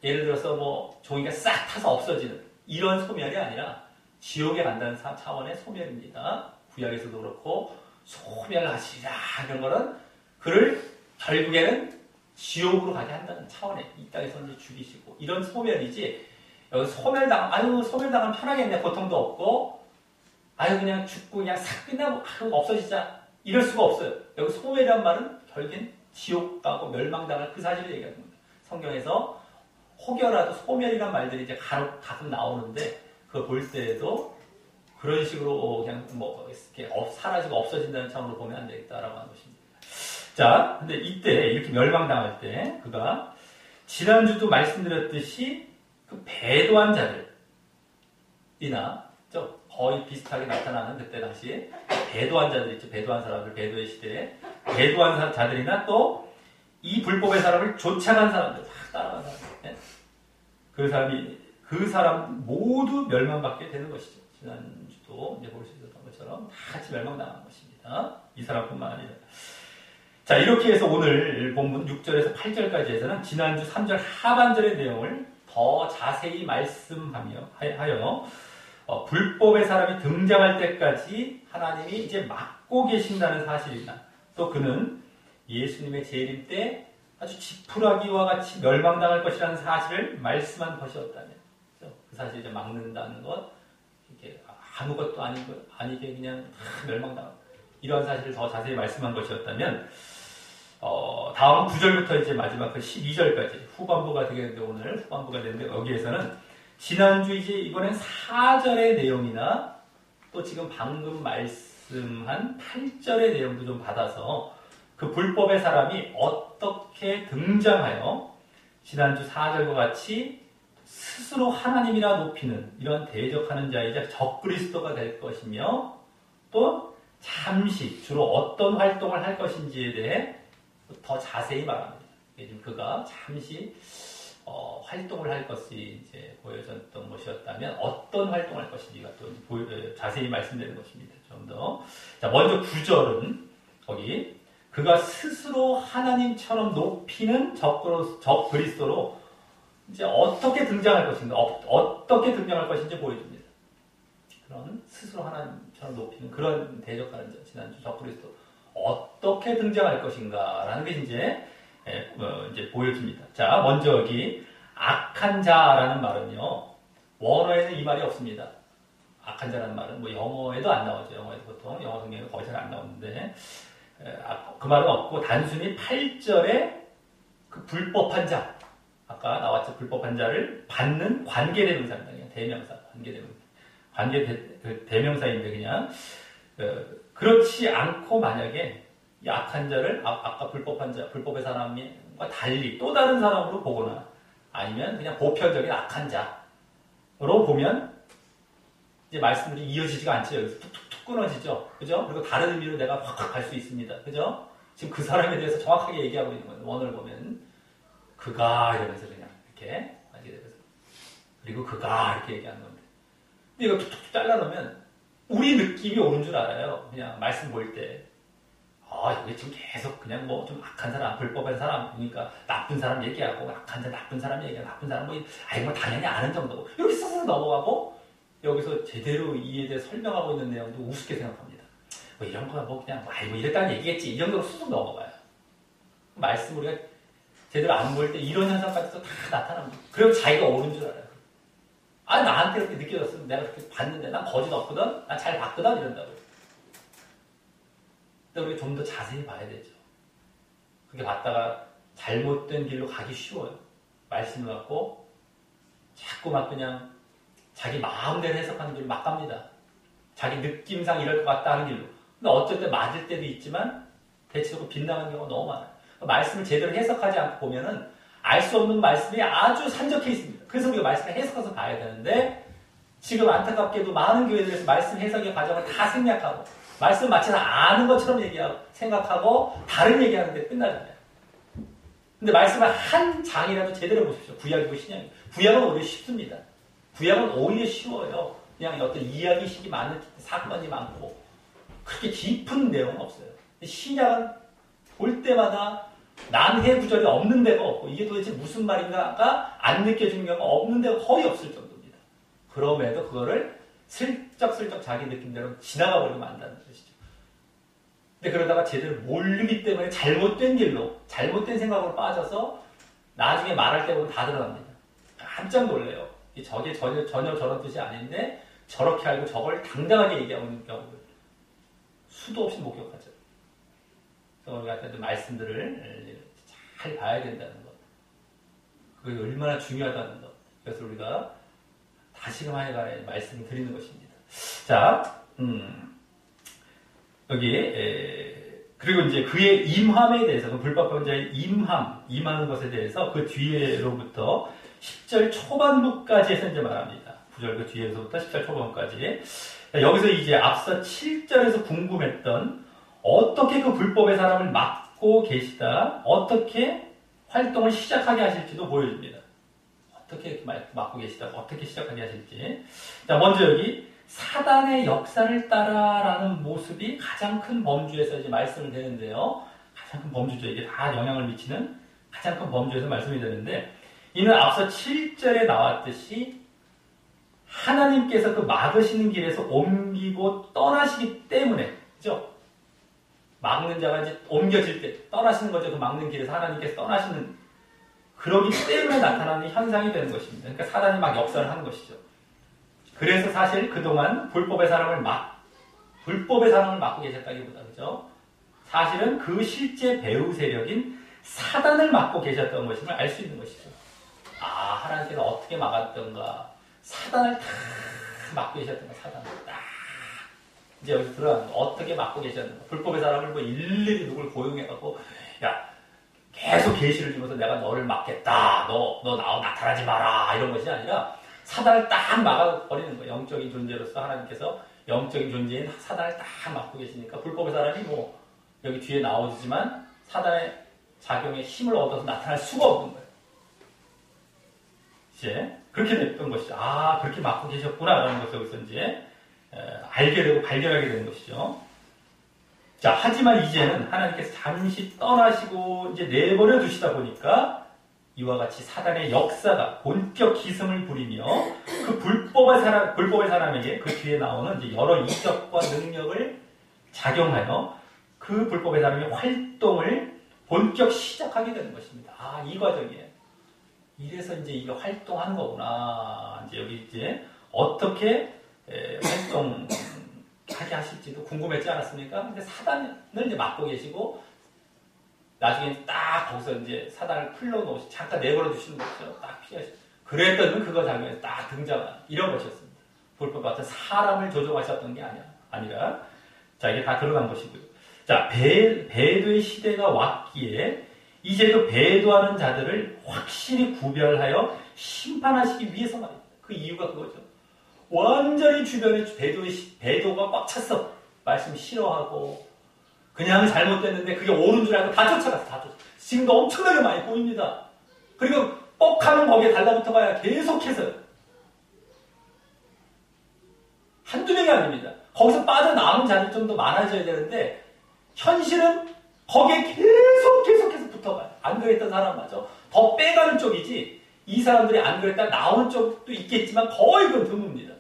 S1: 예를 들어서 뭐 종이가 싹 타서 없어지는 이런 소멸이 아니라 지옥에 간다는 차원의 소멸입니다. 구약에서도 그렇고 소멸하시라 이런 거는 그를 결국에는 지옥으로 가게 한다는 차원에 이 땅에서 이제 죽이시고 이런 소멸이지 여기 소멸당하면 편하겠네 고통도 없고 그냥 죽고 그냥 싹 끝나고 없어지자 이럴 수가 없어요. 여기 소멸이란 말은 결국엔 지옥 가고 멸망당할 그 사실을 얘기하는 겁니다. 성경에서 혹여라도 소멸이란 말들이 이제 가끔 나오는데 그걸 볼 때에도 그런 식으로 그냥 뭐 이렇게 사라지고 없어진다는 차원으로 보면 안 되겠다라고 하는 것입니다. 자, 근데 이때 이렇게 멸망당할 때 그가 지난주도 말씀드렸듯이 그 배도한 자들이나 거의 비슷하게 나타나는 그때 당시에 배도한 자들 있죠. 배도한 사람들, 배도의 시대에 배도한 자들이나 또 이 불법의 사람을 쫓아간 사람들, 따라간 사람들, 그 사람 모두 멸망받게 되는 것이죠. 지난주도 이제 볼 수 있었던 것처럼 다 같이 멸망당하는 것입니다. 이 사람뿐만 아니라. 자, 이렇게 해서 오늘 본문 6절에서 8절까지 해서는 지난주 3절 하반절의 내용을 더 자세히 말씀하여 불법의 사람이 등장할 때까지 하나님이 이제 막고 계신다는 사실이나 또 그는 예수님의 재림 때 아주 지푸라기와 같이 멸망당할 것이라는 사실을 말씀한 것이었다면 그 사실을 이제 막는다는 것 이게 아무것도 아니게 그냥 멸망당하고 이러한 사실을 더 자세히 말씀한 것이었다면 다음 9절부터 이제 마지막 그 12절까지 후반부가 되겠는데 오늘 후반부가 되는데 여기에서는 지난주 이제 이번엔 4절의 내용이나 또 지금 방금 말씀한 8절의 내용도 좀 받아서 그 불법의 사람이 어떻게 등장하여 지난주 4절과 같이 스스로 하나님이라 높이는 이런 대적하는 자이자 적그리스도가 될 것이며 또 잠시 주로 어떤 활동을 할 것인지에 대해 더 자세히 말합니다. 지금 그가 잠시 활동을 할 것이 이제 보여졌던 것이었다면 어떤 활동을 할 것인지가 또 자세히 말씀되는 것입니다. 좀 더. 자, 먼저 9절은 거기 그가 스스로 하나님처럼 높이는 적그리스도로 이제 어떻게 등장할 것인가, 어떻게 등장할 것인지 보여줍니다. 그런 스스로 하나님처럼 높이는 그런 대적하는 자, 지난주 적그리스도 어떻게 등장할 것인가라는 게 이제 보여줍니다. 자, 먼저 여기 악한 자라는 말은요, 원어에는 이 말이 없습니다. 악한 자라는 말은 뭐 영어에도 안 나오죠. 영어에도 보통 영어 성경에는 거의 잘 안 나오는데 그 말은 없고 단순히 8절에 그 불법한 자, 아까 나왔죠. 불법한 자를 받는 관계대명사입니다. 그냥 대명사, 대명사인데 그냥 그렇지 않고 만약에 이 악한 자를 아까 불법한 자, 불법의 사람과 달리 또 다른 사람으로 보거나 아니면 그냥 보편적인 악한 자로 보면 이제 말씀들이 이어지지가 않죠. 여기서 툭툭툭 끊어지죠. 그죠? 그리고 다른 의미로 내가 확 갈 수 있습니다. 그죠? 지금 그 사람에 대해서 정확하게 얘기하고 있는 거예요. 원어를 보면 그가 이러면서 그냥 이렇게 그리고 그가 이렇게 얘기하는 겁니다. 근데 이거 툭툭툭 잘라놓으면 우리 느낌이 오는 줄 알아요. 그냥 말씀 볼 때. 여기 지금 계속 그냥 뭐 좀 악한 사람, 불법한 사람, 그러니까 나쁜 사람 얘기하고, 악한 사람, 나쁜 사람 얘기하고, 나쁜 사람 뭐 당연히 아는 정도고, 이렇게 쓱쓱 넘어가고, 여기서 제대로 이에 대해 설명하고 있는 내용도 우습게 생각합니다. 뭐 이런 거야, 뭐 그냥, 뭐 이랬다는 얘기겠지. 이 정도로 쑥 넘어가요. 말씀 우리가 제대로 안 볼 때 이런 현상까지도 다 나타납니다. 그리고 자기가 옳은 줄 알아요. 나한테 그렇게 느껴졌어. 내가 그렇게 봤는데, 난 거짓 없거든? 난 잘 봤거든? 이런다고요. 근데 우리가 좀 더 자세히 봐야 되죠. 그렇게 봤다가 잘못된 길로 가기 쉬워요. 말씀을 갖고 자꾸 막 그냥 자기 마음대로 해석하는 길로 막 갑니다. 자기 느낌상 이럴 것 같다 하는 길로. 근데 어쩔 때 맞을 때도 있지만 대체적으로 빗나가는 경우가 너무 많아요. 말씀을 제대로 해석하지 않고 보면은 알 수 없는 말씀이 아주 산적해 있습니다. 그래서 우리가 말씀을 해석해서 봐야 되는데 지금 안타깝게도 많은 교회들에서 말씀 해석의 과정을 다 생략하고 말씀 마치 다 아는 것처럼 얘기하고 생각하고 다른 얘기하는데 끝나잖아요. 근데 말씀을 한 장이라도 제대로 보십시오. 구약이고 신약이고. 구약은 오히려 쉽습니다. 구약은 오히려 쉬워요. 그냥 어떤 이야기식이 많은 사건이 많고 그렇게 깊은 내용은 없어요. 신약은 볼 때마다 난해 구절이 없는 데가 없고 이게 도대체 무슨 말인가가 안 느껴지는 경우가 없는 데가 거의 없을 정도입니다. 그럼에도 그거를 슬쩍슬쩍 자기 느낌대로 지나가 버리면 안다는 뜻이죠. 근데 그러다가 제대로 모르기 때문에 잘못된 길로, 잘못된 생각으로 빠져서 나중에 말할 때 보면 다 들어갑니다. 깜짝 놀래요. 저게 전혀 저런 뜻이 아닌데 저렇게 알고 저걸 당당하게 얘기하고 있는 경우들 수도 없이 목격하죠. 그래서 우리가 같은 말씀들을 잘 봐야 된다는 것. 그게 얼마나 중요하다는 것. 그래서 우리가 다시금 하여간에 말씀을 드리는 것입니다. 자, 그리고 이제 그의 임함에 대해서, 그 불법한 자의 임하는 것에 대해서 그 뒤에로부터 10절 초반부까지 해서 이제 말합니다. 9절 그 뒤에서부터 10절 초반까지. 여기서 이제 앞서 7절에서 궁금했던 어떻게 그 불법의 사람을 막고 계시다, 어떻게 활동을 시작하게 하실지도 보여줍니다. 어떻게 이렇게 막고 계시다, 어떻게 시작하게 하실지. 자, 먼저 여기 사단의 역사를 따라라는 모습이 가장 큰 범주에서 이제 말씀을 드리는데요. 가장 큰 범주죠. 이게 다 영향을 미치는 가장 큰 범주에서 말씀이 되는데, 이는 앞서 7절에 나왔듯이 하나님께서 그 막으시는 길에서 옮기고 떠나시기 때문에, 그죠? 막는 자가 이제 옮겨질 때 떠나시는 거죠. 그 막는 길에서 하나님께서 떠나시는, 그러기 때문에 나타나는 현상이 되는 것입니다. 그러니까 사단이 막 역사를 하는 것이죠. 그래서 사실 그동안 불법의 사람을 막고 계셨다기보다, 그죠? 사실은 그 실제 배후 세력인 사단을 막고 계셨던 것임을 알 수 있는 것이죠. 하나님께서 어떻게 막았던가, 사단을 다 막고 계셨던가, 사단을 딱. 이제 여기서 들어가는 거, 어떻게 막고 계셨는가. 불법의 사람을 뭐 일일이 누굴 고용해갖고, 야, 계속 계시를 주면서 내가 너를 막겠다. 너 나타나지 마라. 이런 것이 아니라 사단을 딱 막아버리는 거예요. 영적인 존재로서 하나님께서 영적인 존재인 사단을 딱 막고 계시니까 불법의 사람이 뭐 여기 뒤에 나오지만 사단의 작용에 힘을 얻어서 나타날 수가 없는 거예요. 이제 그렇게 됐던 것이죠. 그렇게 막고 계셨구나라는 것을 여기서 이제 알게 되고 발견하게 되는 것이죠. 자, 하지만 이제는 하나님께서 잠시 떠나시고 이제 내버려 두시다 보니까 이와 같이 사단의 역사가 본격 기승을 부리며 그 불법의 사람에게 그 뒤에 나오는 이제 여러 이적과 능력을 작용하여 그 불법의 사람의 활동을 본격 시작하게 되는 것입니다. 이 과정이에요. 이래서 이제 이게 활동하는 거구나. 이제 여기 이제 어떻게 활동하게 하실지도 궁금했지 않았습니까? 근데 사단을 이제 막고 계시고 나중에 딱 거기서 이제 사단을 풀러놓으시, 잠깐 내버려 두시는 거죠. 딱 피하시고. 그랬더니 그거 장면에서 딱 등장한 이런 것이었습니다. 불법 같은 사람을 조종하셨던 게 아니라. 자, 이게 다 들어간 것이고요. 자, 배도의 시대가 왔기에 이제 그 배도하는 자들을 확실히 구별하여 심판하시기 위해서 말입니다. 그 이유가 그거죠. 완전히 주변에 배도가 꽉 찼어. 말씀 싫어하고 그냥 잘못됐는데 그게 옳은 줄 알고 다 쫓아갔어. 지금도 엄청나게 많이 보입니다. 그리고 뻑하면 거기에 달라붙어 봐야 계속해서 한두 명이 아닙니다. 거기서 빠져나오는 자들이 좀 더 많아져야 되는데 현실은 거기에 계속해서 붙어가요. 안 그랬던 사람마저 더 빼가는 쪽이지 이 사람들이 안 그랬다 나오는 쪽도 있겠지만 거의 그건 드뭅니다.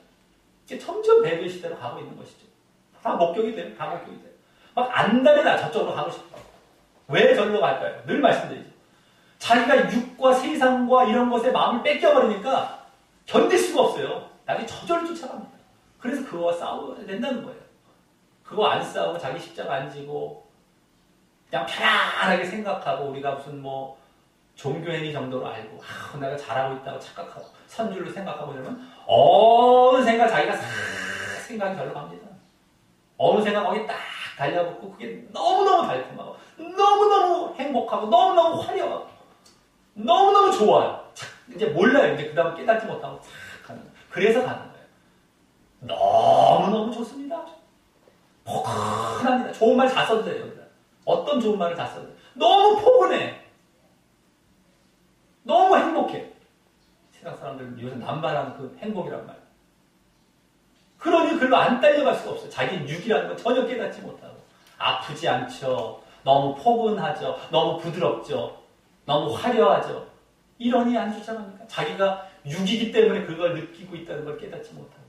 S1: 이게 점점 배도의 시대로 가고 있는 것이죠. 다 목격이 돼요. 다 목격이 돼요. 막 안달이 저쪽으로 가고 싶어. 왜 저리로 갈까요? 늘 말씀드리죠. 자기가 육과 세상과 이런 것에 마음을 뺏겨버리니까 견딜 수가 없어요. 나중에 저절로 쫓아갑니다. 그래서 그거와 싸워야 된다는 거예요. 그거 안 싸우고 자기 십자가 안 지고 그냥 편안하게 생각하고 우리가 무슨 뭐 종교행위 정도로 알고 내가 잘하고 있다고 착각하고 선줄로 생각하고 이러면 어느 생각 자기가 싹 생각이 절로 갑니다. 어느 생각 거기 딱 달려붙고 그게 너무너무 달콤하고 너무너무 행복하고 너무너무 화려하고 너무너무 좋아요. 이제 몰라요. 이제 그 다음 깨닫지 못하고 탁 가는 거예요. 그래서 가는 거예요. 너무너무 좋습니다. 포근합니다. 좋은 말 다 써도 돼요. 어떤 좋은 말을 다 써도 돼요. 너무 포근해. 너무 행복해. 세상 사람들은 요새 남발하는 그 행복이란 말. 그러니 글로 안 딸려갈 수가 없어요. 자기는 육이라는 건 전혀 깨닫지 못하고. 아프지 않죠. 너무 포근하죠. 너무 부드럽죠. 너무 화려하죠. 이러니 안 쫓아갑니까? 자기가 육이기 때문에 그걸 느끼고 있다는 걸 깨닫지 못하고.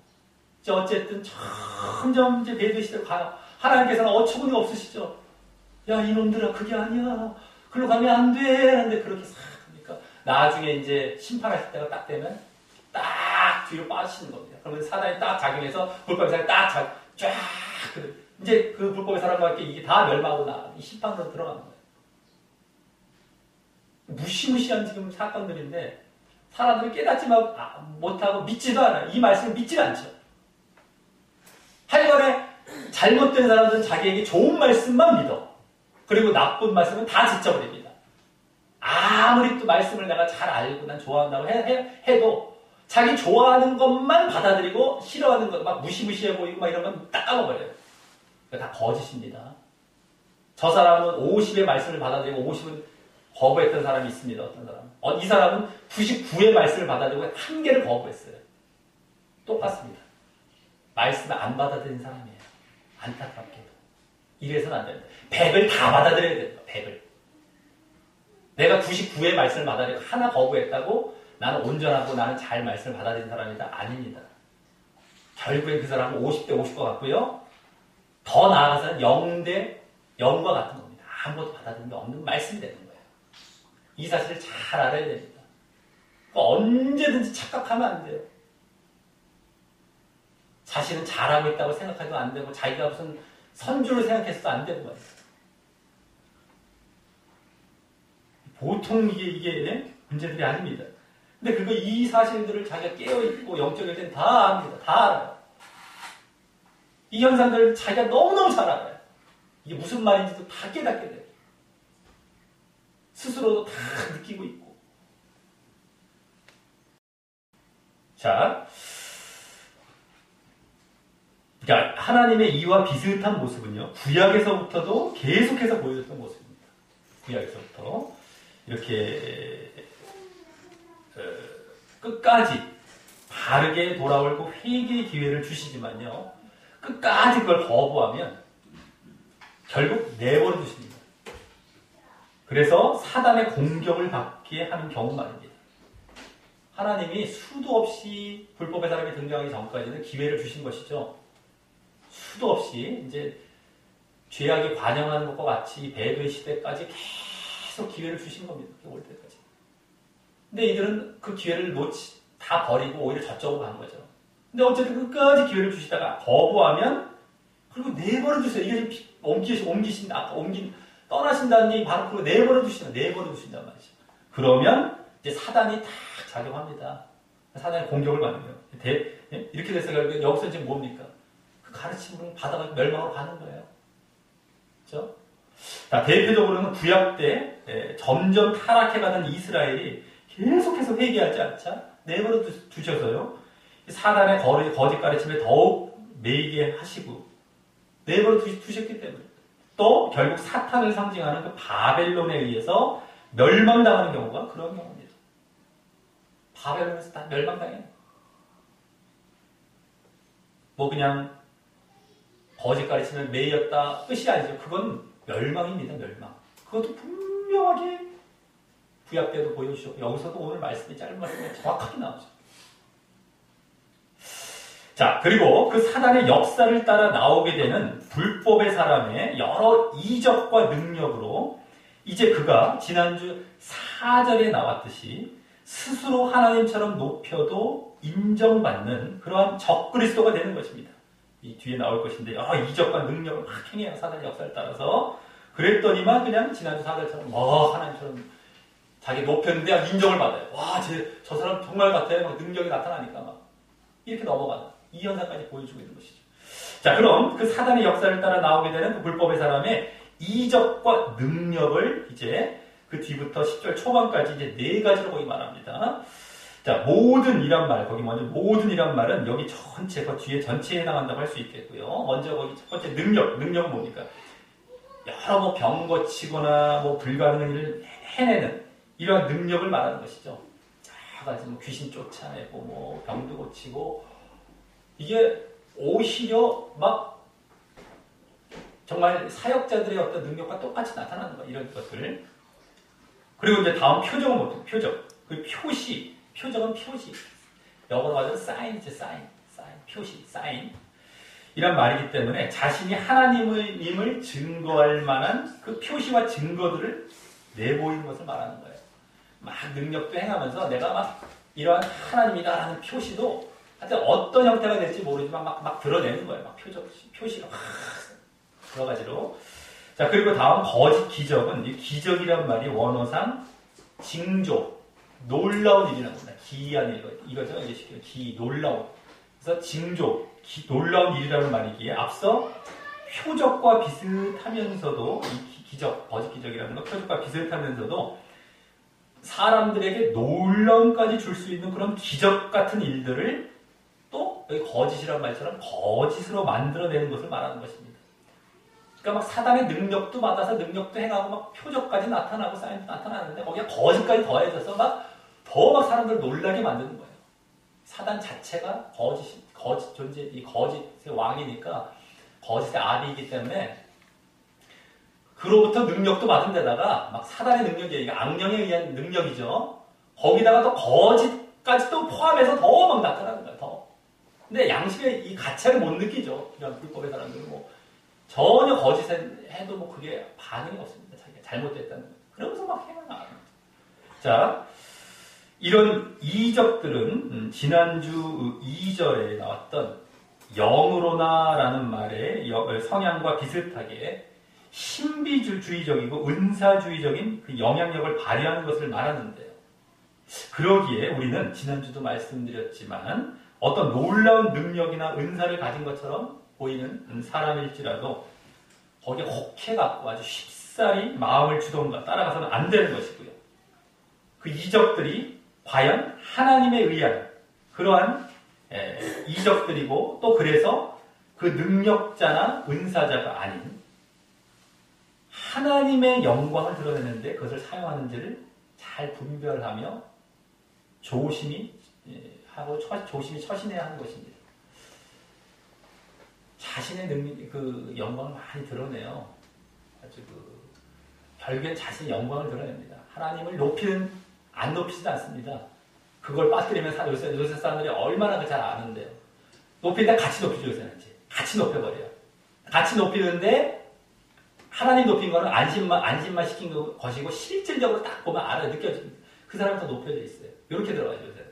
S1: 어쨌든 점점 이제 배도의 시대로 가요. 하나님께서는 어처구니 없으시죠. 야 이놈들아 그게 아니야. 글로 가면 안 돼. 하는데 그렇게 싹 하니까 나중에 이제 심판하실 때가 딱 되면 딱 뒤로 빠지시는 겁니다. 그러면 사단이 딱 작용해서 불법의 사람이 쫙 이제 그 불법의 사람과 함께 이게 다 멸망하고 이 심판으로 들어가는 거예요. 무시무시한 지금 사건들인데 사람들이 깨닫지 못하고 믿지도 않아요. 이 말씀을 믿지 않죠. 하여간에 잘못된 사람들은 자기에게 좋은 말씀만 믿어. 그리고 나쁜 말씀은 다 지쳐버립니다. 아무리 또 말씀을 내가 잘 알고 난 좋아한다고 해도 자기 좋아하는 것만 받아들이고 싫어하는 것 막 무시무시해 보이고 막 이런 건 딱 까먹어버려요. 다 거짓입니다. 저 사람은 50의 말씀을 받아들이고 50은 거부했던 사람이 있습니다. 어떤 사람은. 이 사람은 99의 말씀을 받아들이고 한 개를 거부했어요. 똑같습니다. 말씀을 안 받아들인 사람이에요. 안타깝게도. 이래서는 안 됩니다. 100을 다 받아들여야 됩니다. 100을. 내가 99의 말씀을 받아들이고 하나 거부했다고 나는 온전하고 나는 잘 말씀을 받아들인 사람이다. 아닙니다. 결국엔 그 사람은 50대 50과 같고요. 더 나아가서는 0대 0과 같은 겁니다. 아무것도 받아들인 게 없는 말씀이 되는 거예요. 이 사실을 잘 알아야 됩니다. 그러니까 언제든지 착각하면 안 돼요. 자신은 잘하고 있다고 생각해도 안 되고 자기가 무슨 선주를 생각해서도 안 되고 말이에요. 보통 이게 문제들이 아닙니다. 근데 이 사실들을 자기가 깨어있고 영적일 땐 다 압니다. 다 알아요. 이 현상들을 자기가 너무너무 잘 알아요. 이게 무슨 말인지도 다 깨닫게 돼요. 스스로도 다 느끼고 있고. 자, 그러니까 하나님의 이와 비슷한 모습은요. 구약에서부터도 계속해서 보여줬던 모습입니다. 구약에서부터 이렇게 끝까지 바르게 돌아오고 회개의 기회를 주시지만요. 끝까지 그걸 거부하면 결국 내버려 두십니다. 그래서 사단의 공격을 받게 하는 경우 말입니다. 하나님이 수도 없이 불법의 사람이 등장하기 전까지는 기회를 주신 것이죠. 수도 없이 이제 죄악이 관영하는 것과 같이 배도의 시대까지 계속 기회를 주신 겁니다. 올 때까지. 근데 이들은 그 기회를 다 버리고 오히려 저쪽으로 간 거죠. 근데 어쨌든 끝까지 기회를 주시다가 거부하면 그리고 내버려 두세요. 이게 지금 떠나신다는 게 바로 그거 내버려 두신단 말이죠. 그러면 이제 사단이 딱 작용합니다. 사단이 공격을 받는 거예요. 이렇게 돼서 여기서 지금 뭡니까? 그 가르침을 받아가지고 멸망으로 가는 거예요. 그렇죠? 자, 대표적으로는 구약 때 점점 타락해가던 이스라엘이 계속해서 회개하지 않자 내버려 두셔서요. 사단의 거짓 가르침에 더욱 매이게 하시고 내버려 두셨기 때문에 또 결국 사탄을 상징하는 그 바벨론에 의해서 멸망당하는 경우가 그런 경우입니다. 바벨론에서 다 멸망당해요. 뭐 그냥 거짓 가르침에 매였다 뜻이 아니죠. 그건 멸망입니다. 멸망. 그것도 분명하게 구약 때도 보여주셨고 여기서도 오늘 말씀이 짧은 말씀에 정확하게 나오죠. 자, 그리고 그 사단의 역사를 따라 나오게 되는 불법의 사람의 여러 이적과 능력으로 이제 그가 지난주 4절에 나왔듯이 스스로 하나님처럼 높여도 인정받는 그러한 적그리스도가 되는 것입니다. 이 뒤에 나올 것인데 이적과 능력을 막 행해요. 사단의 역사를 따라서. 그랬더니만 그냥 지난주 4절처럼 하나님처럼 자기 높였는데 인정을 받아요. 와, 저 사람 정말 같아요. 막 능력이 나타나니까 막 이렇게 넘어가는 이 현상까지 보여주고 있는 것이죠. 자, 그럼 그 사단의 역사를 따라 나오게 되는 그 불법의 사람의 이적과 능력을 이제 그 뒤부터 10절 초반까지 이제 네 가지로 거기 말합니다. 자, 모든이란 말, 거기 먼저 모든이란 말은 여기 전체, 그 뒤에 전체에 해당한다고 할 수 있겠고요. 먼저 거기 첫 번째 능력은 뭡니까? 여러 뭐 병 고치거나 뭐 불가능한 일을 해내는 이러한 능력을 말하는 것이죠. 여러 가지 뭐 귀신 쫓아내고 뭐 병도 고치고 이게 오히려 막 정말 사역자들의 어떤 능력과 똑같이 나타나는 거 이런 것들. 그리고 이제 다음 표적은 뭐죠? 표적. 그 표적은 표시. 영어로 말하면 사인이죠. 사인. 표시. 사인. 이란 말이기 때문에 자신이 하나님을 증거할 만한 그 표시와 증거들을 내보이는 것을 말하는 거예요. 막 능력도 행하면서 내가 막 이러한 하나님이다라는 표시도 하여튼 어떤 형태가 될지 모르지만 막 드러내는 거예요. 막 표시로. 여러 가지로. 자, 그리고 다음 거짓 기적은, 이 기적이란 말이 원어상 징조, 놀라운 일이라는 겁니다. 기이한 일, 이거죠. 이제 놀라운. 그래서 징조, 놀라운 일이라는 말이기에 앞서 표적과 비슷하면서도, 이 기적, 거짓 기적이라는 거, 표적과 비슷하면서도 사람들에게 놀라움까지 줄 수 있는 그런 기적 같은 일들을 또 여기 거짓이라는 말처럼 거짓으로 만들어내는 것을 말하는 것입니다. 그러니까 막 사단의 능력도 받아서 능력도 행하고 막 표적까지 나타나고 사인도 나타나는데 거기에 거짓까지 더해져서 더 사람들을 놀라게 만드는 거예요. 사단 자체가 거짓 존재, 이 거짓의 왕이니까 거짓의 아비이기 때문에 그로부터 능력도 받은 데다가 막 사단의 능력이 이게 악령에 의한 능력이죠. 거기다가 또 거짓까지 또 포함해서 더 막 나타나는 거예요. 더. 근데 양심의 이 가치를 못 느끼죠. 이런 불법의 사람들은 뭐 전혀 거짓해도 뭐 그게 반응이 없습니다. 자기가 잘못됐다는 거예요. 그러면서 막 해가 나가는 거죠. 자, 이런 이적들은 지난주 2절에 나왔던 영으로나라는 말의 성향과 비슷하게 신비주의적이고 은사주의적인 그 영향력을 발휘하는 것을 말하는데요. 그러기에 우리는 지난주도 말씀드렸지만 어떤 놀라운 능력이나 은사를 가진 것처럼 보이는 사람일지라도 거기에 혹해갖고 아주 쉽사리 마음을 주던가 따라가서는 안 되는 것이고요. 그 이적들이 과연 하나님에 의한 그러한 이적들이고 또 그래서 그 능력자나 은사자가 아닌 하나님의 영광을 드러내는데 그것을 사용하는지를 잘 분별하며 조심히 하고 조심히 처신해야 하는 것입니다. 자신의 그 영광을 많이 드러내요. 아주 결국엔 자신의 영광을 드러냅니다. 하나님을 안 높이지도 않습니다. 그걸 빠뜨리면 요새 사람들이 얼마나 잘 아는데요. 높일 때 같이 높이죠, 요새는. 같이 높여버려요. 같이 높이는데 하나님 높인 거는 안심만 시킨 것이고 실질적으로 딱 보면 알아요. 느껴집니다. 그 사람이 더 높여져 있어요. 이렇게 들어가죠, 요새는.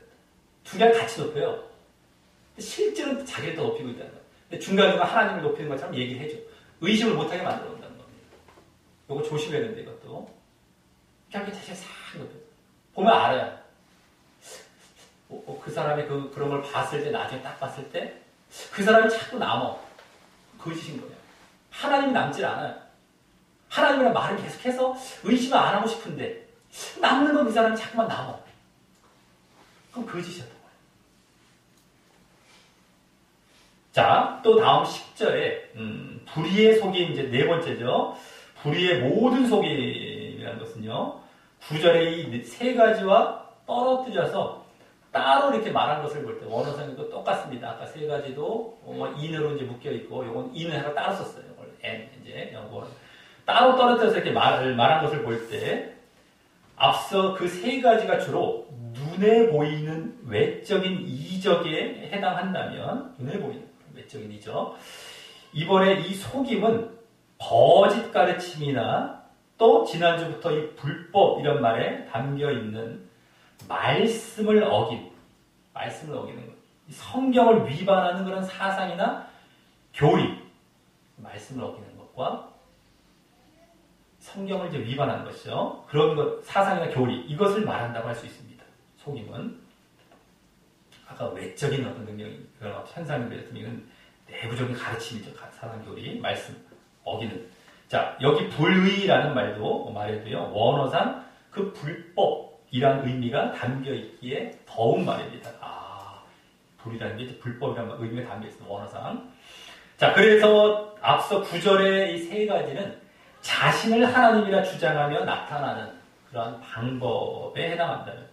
S1: 두 개를 같이 높여요. 실제로는 자기를 더 높이고 있다는 거예요. 근데 중간중간 하나님을 높이는 것처럼 얘기를 해줘. 의심을 못하게 만들어 온다는 겁니다. 이거 조심해야 되는데, 이것도. 그냥 자신을 싹 높여. 보면 알아요. 그 사람의 그런 걸 봤을 때, 나중에 딱 봤을 때, 그 사람이 자꾸 남어. 거짓인 거예요. 하나님이 남질 않아요. 하나님이란 말을 계속해서 의심을 안 하고 싶은데 남는 건 그 사람이 자꾸만 남아. 그럼 거짓이었던 거예요. 자, 또 다음 10절에 불의의 속임, 이제 네 번째죠. 불의의 모든 속임이라는 것은요. 9절에 이 세 가지와 떨어뜨려서 따로 이렇게 말한 것을 볼 때 원어상도 똑같습니다. 아까 세 가지도 in으로 이제 묶여 있고, 요건 in을 하나 따로 썼어요. n 이제 영어 따로 떨어뜨려서 이렇게 말한 것을 볼 때 앞서 그 세 가지가 주로 눈에 보이는 외적인 이적에 해당한다면 눈에 보이는 외적인 이적. 이번에 이 속임은 거짓 가르침이나 또 지난주부터 이 불법 이런 말에 담겨 있는 말씀을 어기는 것. 성경을 위반하는 그런 사상이나 교리, 말씀을 어기는 것과 성경을 이제 위반하는 것이죠. 그런 것, 사상이나 교리, 이것을 말한다고 할 수 있습니다. 속임은. 아까 외적인 어떤 능력이, 그런 현상이 되었으면 이건 내부적인 가르침이죠. 사상, 교리, 말씀, 어기는. 자, 여기 불의라는 말도 말해도요, 원어상 그 불법이란 의미가 담겨 있기에 더욱 말입니다. 불이라는 게 불법이라는 의미가 담겨 있습니다. 원어상. 자, 그래서 앞서 9절의 이 세 가지는 자신을 하나님이라 주장하며 나타나는 그러한 방법에 해당한다면,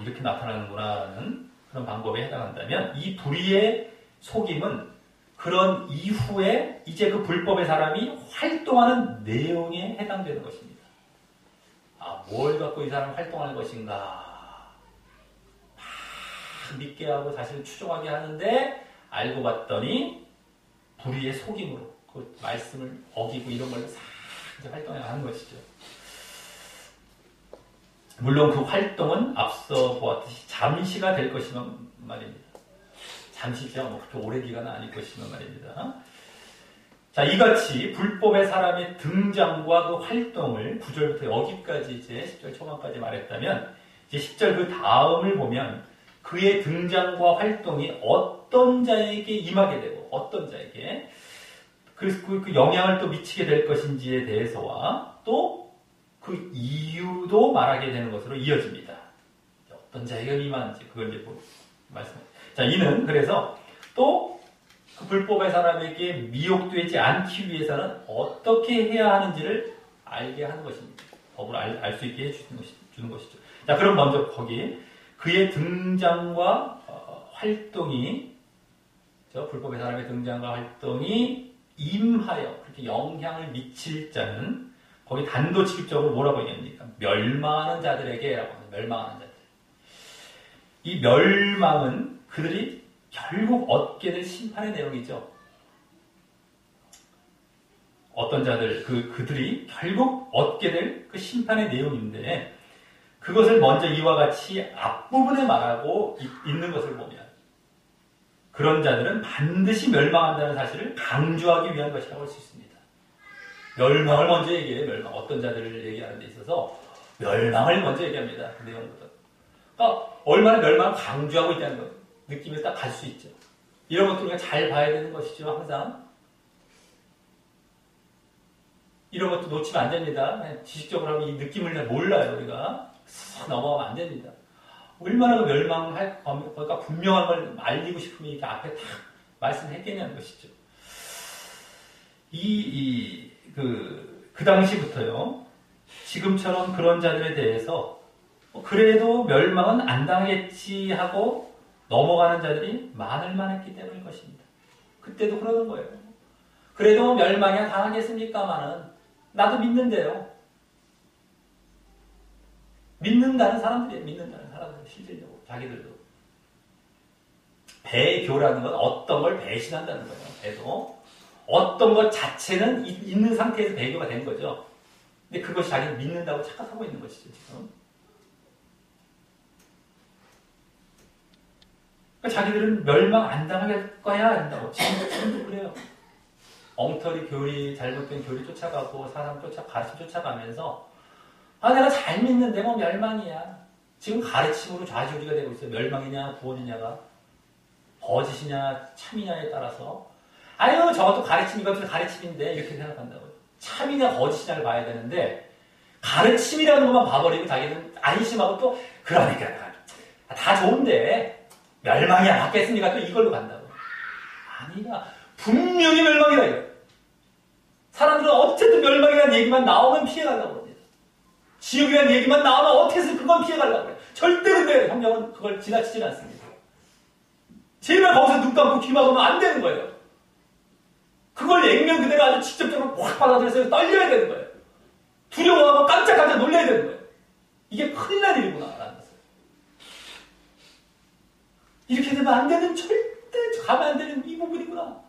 S1: 이렇게 나타나는구나라는 그런 방법에 해당한다면, 이 불의의 속임은 그런 이후에 이제 그 불법의 사람이 활동하는 내용에 해당되는 것입니다. 뭘 갖고 이 사람이 활동하는 것인가? 믿게 하고 사실은 추종하게 하는데 알고 봤더니 불의의 속임으로 그 말씀을 어기고 이런 걸로 싹 이제 활동해 가는 것이죠. 물론 그 활동은 앞서 보았듯이 잠시가 될 것이면 말입니다. 잠시죠. 그렇게 오랜 기간은 아닐 것이면 말입니다. 자, 이같이 불법의 사람의 등장과 그 활동을 9절부터 여기까지 이제 10절 초반까지 말했다면 이제 10절 그 다음을 보면 그의 등장과 활동이 어떤 자에게 임하게 되고 어떤 자에게 그래서 그 영향을 또 미치게 될 것인지에 대해서와 또 그 이유도 말하게 되는 것으로 이어집니다. 어떤 자에게 임하는지 그걸 이제 말씀합니다. 자, 이는 그래서 또 그 불법의 사람에게 미혹되지 않기 위해서는 어떻게 해야 하는지를 알게 하는 것입니다. 법을 알 수 있게 해주는 것이죠. 자, 그럼 먼저 거기 그의 등장과 활동이 불법의 사람의 등장과 활동이 임하여 그렇게 영향을 미칠 자는 거기 단도직입적으로 뭐라고 얘기합니까? 멸망하는 자들에게라고 합니다. 멸망하는 자들. 이 멸망은 그들이 결국 얻게 될 심판의 내용이죠. 어떤 자들, 그들이 결국 얻게 될 그 심판의 내용인데 그것을 먼저 이와 같이 앞부분에 말하고 있는 것을 보면 그런 자들은 반드시 멸망한다는 사실을 강조하기 위한 것이라고 할 수 있습니다. 멸망을 먼저 얘기해요. 멸망. 어떤 자들을 얘기하는 데 있어서 멸망을 먼저 얘기합니다. 그 내용보다. 그러니까 얼마나 멸망을 강조하고 있다는 것 느낌을 딱 갈 수 있죠. 이런 것도 우리가 잘 봐야 되는 것이죠. 항상. 이런 것도 놓치면 안 됩니다. 지식적으로 하면 이 느낌을 몰라요. 우리가 넘어가면 안 됩니다. 얼마나 그 멸망할 거니까 분명한 걸 알리고 싶으면 이렇게 앞에 딱 말씀했겠냐는 것이죠. 그 당시부터요, 지금처럼 그런 자들에 대해서 그래도 멸망은 안 당하겠지 하고 넘어가는 자들이 많을만 했기 때문일 것입니다. 그때도 그러는 거예요. 그래도 멸망이 당하겠습니까마는 나도 믿는데요. 믿는다는 사람들이에요. 실질적으로 자기들도. 배교라는 건 어떤 걸 배신한다는 거예요. 배도 어떤 것 자체는 있는 상태에서 배교가 된 거죠. 근데 그것이 자기는 믿는다고 착각하고 있는 것이죠. 지금. 그러니까 자기들은 멸망 안 당할 거야 한다고. 지금도 그래요. 엉터리 교리, 잘못된 교리 쫓아가고 사람 가르침 쫓아가면서 내가 잘 믿는데 뭐 멸망이야. 지금 가르침으로 좌지우지가 되고 있어요. 멸망이냐 구원이냐가 거짓이냐 참이냐에 따라서 저것도 가르침 이것도 가르침인데 이렇게 생각한다고요. 참이냐 거짓이냐를 봐야 되는데 가르침이라는 것만 봐버리고 자기는 안심하고 또 그러니까 다 좋은데 멸망이 안 맞겠습니까? 또 이걸로 간다고. 아니야. 분명히 멸망이다 이거. 사람들은 어쨌든 멸망이라는 얘기만 나오면 피해가려고 합니다. 지옥이라는 얘기만 나오면 어떻게든 그건 피해가려고 해요. 절대 근데 성경은 그걸 지나치지 않습니다. 제발 거기서 눈 감고 귀 막으면 안 되는 거예요. 그걸 액면 그대로 아주 직접적으로 확 받아들여서 떨려야 되는 거예요. 두려워하고 깜짝깜짝 놀라야 되는 거예요. 이게 큰일 날 일이구나 라는 것을. 이렇게 되면 안 되는, 절대 가면 안 되는 이 부분이구나.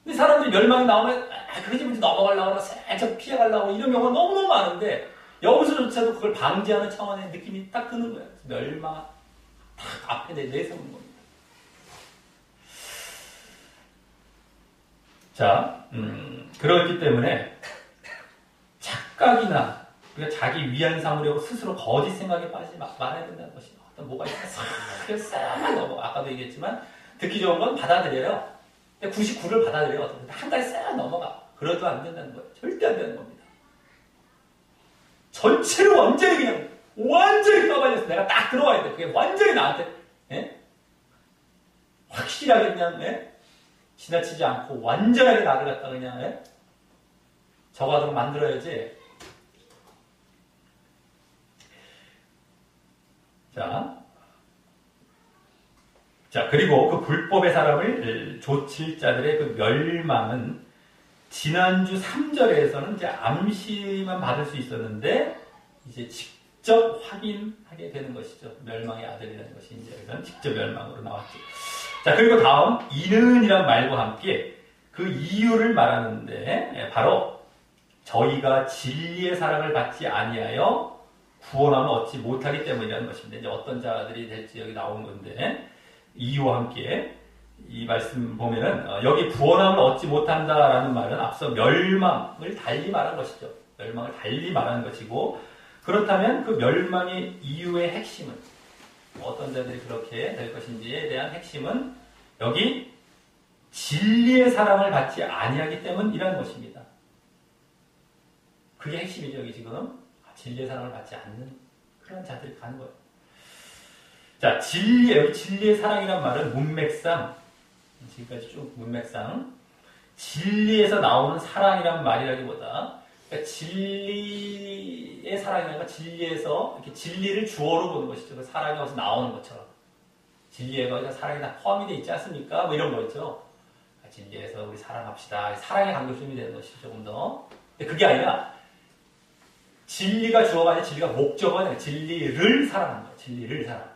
S1: 근데 사람들이 멸망이 나오면 그게 좀 넘어가려고 하고 살짝 피해가려고 이런 경우가 너무너무 많은데 여기서조차도 그걸 방지하는 차원의 느낌이 딱 드는 거예요. 멸망 딱 앞에 내세우는 겁니다. 자, 그렇기 때문에 착각이나 우리가 자기 위안 삼으려고 스스로 거짓 생각에 빠지지 말아야 된다는 것이 어떤 뭐가 있어요. 싹 넘어가. 아까도 얘기했지만 듣기 좋은 건 받아들여요. 99를 받아들여요. 한 가지 싹 넘어가. 그래도 안 된다는 거예요. 절대 안 되는 겁니다. 전체를 완전히 떠받려서 내가 딱 들어와야 돼. 그게 완전히 나한테 확실하게 그냥 지나치지 않고 완전하게 나를 갖다 그냥 저거하도록 만들어야지. 자, 그리고 그 불법의 사람을 좇을 자들의 그 멸망은 지난주 3절에서는 이제 암시만 받을 수 있었는데 이제 직접 확인하게 되는 것이죠. 멸망의 아들이라는 것이 이제 여기서는 직접 멸망으로 나왔죠. 자, 그리고 다음 이는이란 말과 함께 그 이유를 말하는데 바로 저희가 진리의 사랑을 받지 아니하여 구원함을 얻지 못하기 때문이라는 것입니다. 이제 어떤 자들이 될지 여기 나온 건데 이유와 함께 이 말씀 보면은 여기 구원함을 얻지 못한다라는 말은 앞서 멸망을 달리 말한 것이죠. 멸망을 달리 말하는 것이고 그렇다면 그 멸망의 이유의 핵심은 어떤 자들이 그렇게 될 것인지에 대한 핵심은 여기 진리의 사랑을 받지 아니하기 때문이라는 것입니다. 그게 핵심이죠. 여기 지금 진리의 사랑을 받지 않는 그런 자들이 가는 거예요. 자, 여기 진리의 사랑이란 말은 문맥상 지금까지 쭉 문맥상 진리에서 나오는 사랑이란 말이라기보다 그러니까 진리의 사랑이라는 진리에서 이렇게 진리를 주어로 보는 것이죠. 그 사랑이 어디서 나오는 것처럼 진리에서 사랑이 다 포함이 되어 있지 않습니까? 뭐 이런 거 있죠. 진리에서 우리 사랑합시다. 사랑의 강조점이 되는 것이죠. 조금 더. 근데 그게 아니라 진리가 주어가 아니라 진리가 목적은 아니라 진리를 사랑하는 거예요. 진리를 사랑.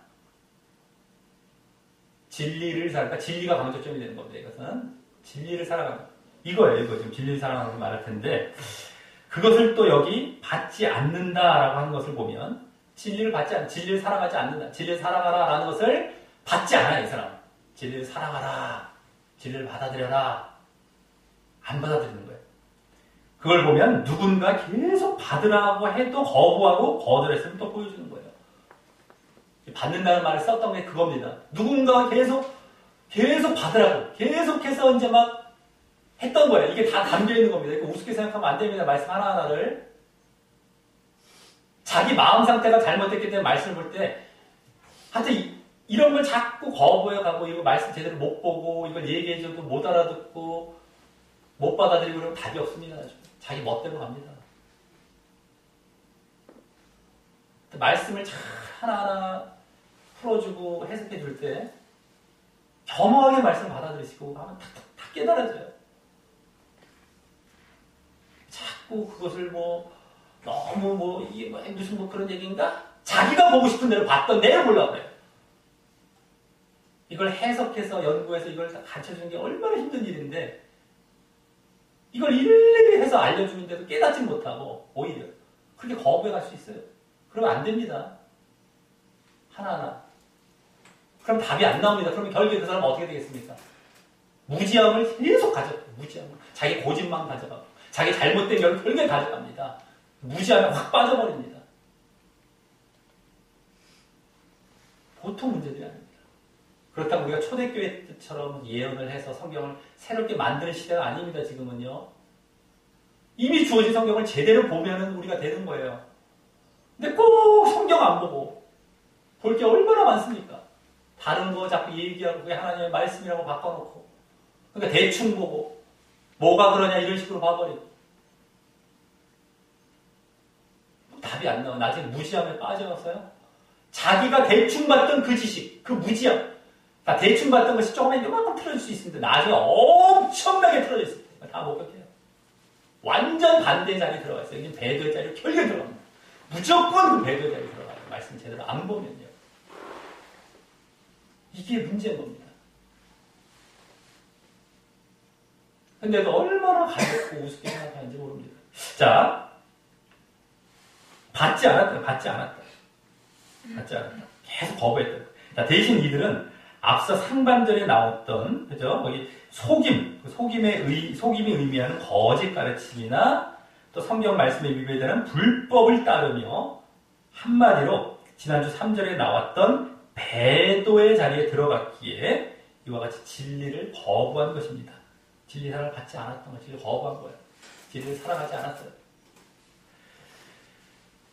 S1: 진리를 사랑하니까 진리가 강조점이 되는 겁니다. 이것은 진리를 사랑하는 이거예요. 이거 지금 진리를 사랑하는 걸 말할 텐데 그것을 또 여기 받지 않는다라고 하는 것을 보면 진리를 사랑하지 않는다. 진리를 사랑하라라는 것을 받지 않아요. 이 사람. 진리를 사랑하라. 진리를 받아들여라. 안 받아들이는 거예요. 그걸 보면 누군가 계속 받으라고 해도 거부하고 거절했으면 또 보여주는 거예요. 받는다는 말을 썼던 게 그겁니다. 누군가가 계속 받으라고 계속해서 이제 막 했던 거예요. 이게 다 담겨 있는 겁니다. 이거 우습게 생각하면 안 됩니다. 말씀 하나하나를. 자기 마음 상태가 잘못됐기 때문에 말씀을 볼 때 하여튼 이런 걸 자꾸 거부해가고 이거 말씀 제대로 못 보고 이걸 얘기해줘도 못 알아듣고 못 받아들이고 그러면 답이 없습니다. 자기 멋대로 갑니다. 말씀을 잘 하나하나 풀어주고 해석해 줄 때 겸허하게 말씀을 받아들이시고 하면 탁 깨달아져요. 자꾸 그것을 너무 이게 무슨 그런 얘기인가? 자기가 보고 싶은 대로 봤던 대로 보려고 그래요. 이걸 해석해서 연구해서 이걸 가르쳐주는 게 얼마나 힘든 일인데 이걸 일일이 해서 알려주는데도 깨닫지 못하고 오히려 그렇게 거부해 갈 수 있어요. 그러면 안 됩니다. 하나하나. 그럼 답이 안 나옵니다. 그러면 결국에 그 사람은 어떻게 되겠습니까? 무지함을 계속 가져가요. 무지함을. 자기 고집만 가져가고 자기 잘못된 결을 결국에 가져갑니다. 무지함에 확 빠져버립니다. 보통 문제들이 아닙니다. 그렇다고 우리가 초대교회 때처럼 예언을 해서 성경을 새롭게 만드는 시대가 아닙니다. 지금은요. 이미 주어진 성경을 제대로 보면은 우리가 되는 거예요. 근데 꼭 성경 안 보고 볼 게 얼마나 많습니까? 다른 거 자꾸 얘기하고 그게 하나님의 말씀이라고 바꿔놓고 그러니까 대충 보고 뭐가 그러냐 이런 식으로 봐버리고 답이 안 나와. 나중에 무지함에 빠져서요. 자기가 대충 봤던 그 지식, 그 무지함 다 대충 봤던 것이 조금만 요만큼 틀어질 수 있습니다. 나중에 엄청나게 틀어져 있습니다. 다 목격해요. 완전 반대 자리에 들어가 있어요. 여기 배도의 자리에 결국에 들어갑니다. 무조건 그 배도의 자리에 들어가요. 말씀 제대로 안 보면요. 이게 문제인 겁니다. 근데도 얼마나 가볍고 우습게 생각하는지 모릅니다. 자, 받지 않았다. 계속 거부했다. 자, 대신 이들은 앞서 상반절에 나왔던, 그죠? 거기 속임이 의미하는 거짓 가르침이나 또 성경 말씀에 위배되는 불법을 따르며 한마디로 지난주 3절에 나왔던 배도의 자리에 들어갔기에 이와 같이 진리를 거부한 것입니다. 진리 사랑을 받지 않았던 거, 진리를 거부한 거예요. 진리를 사랑하지 않았어요.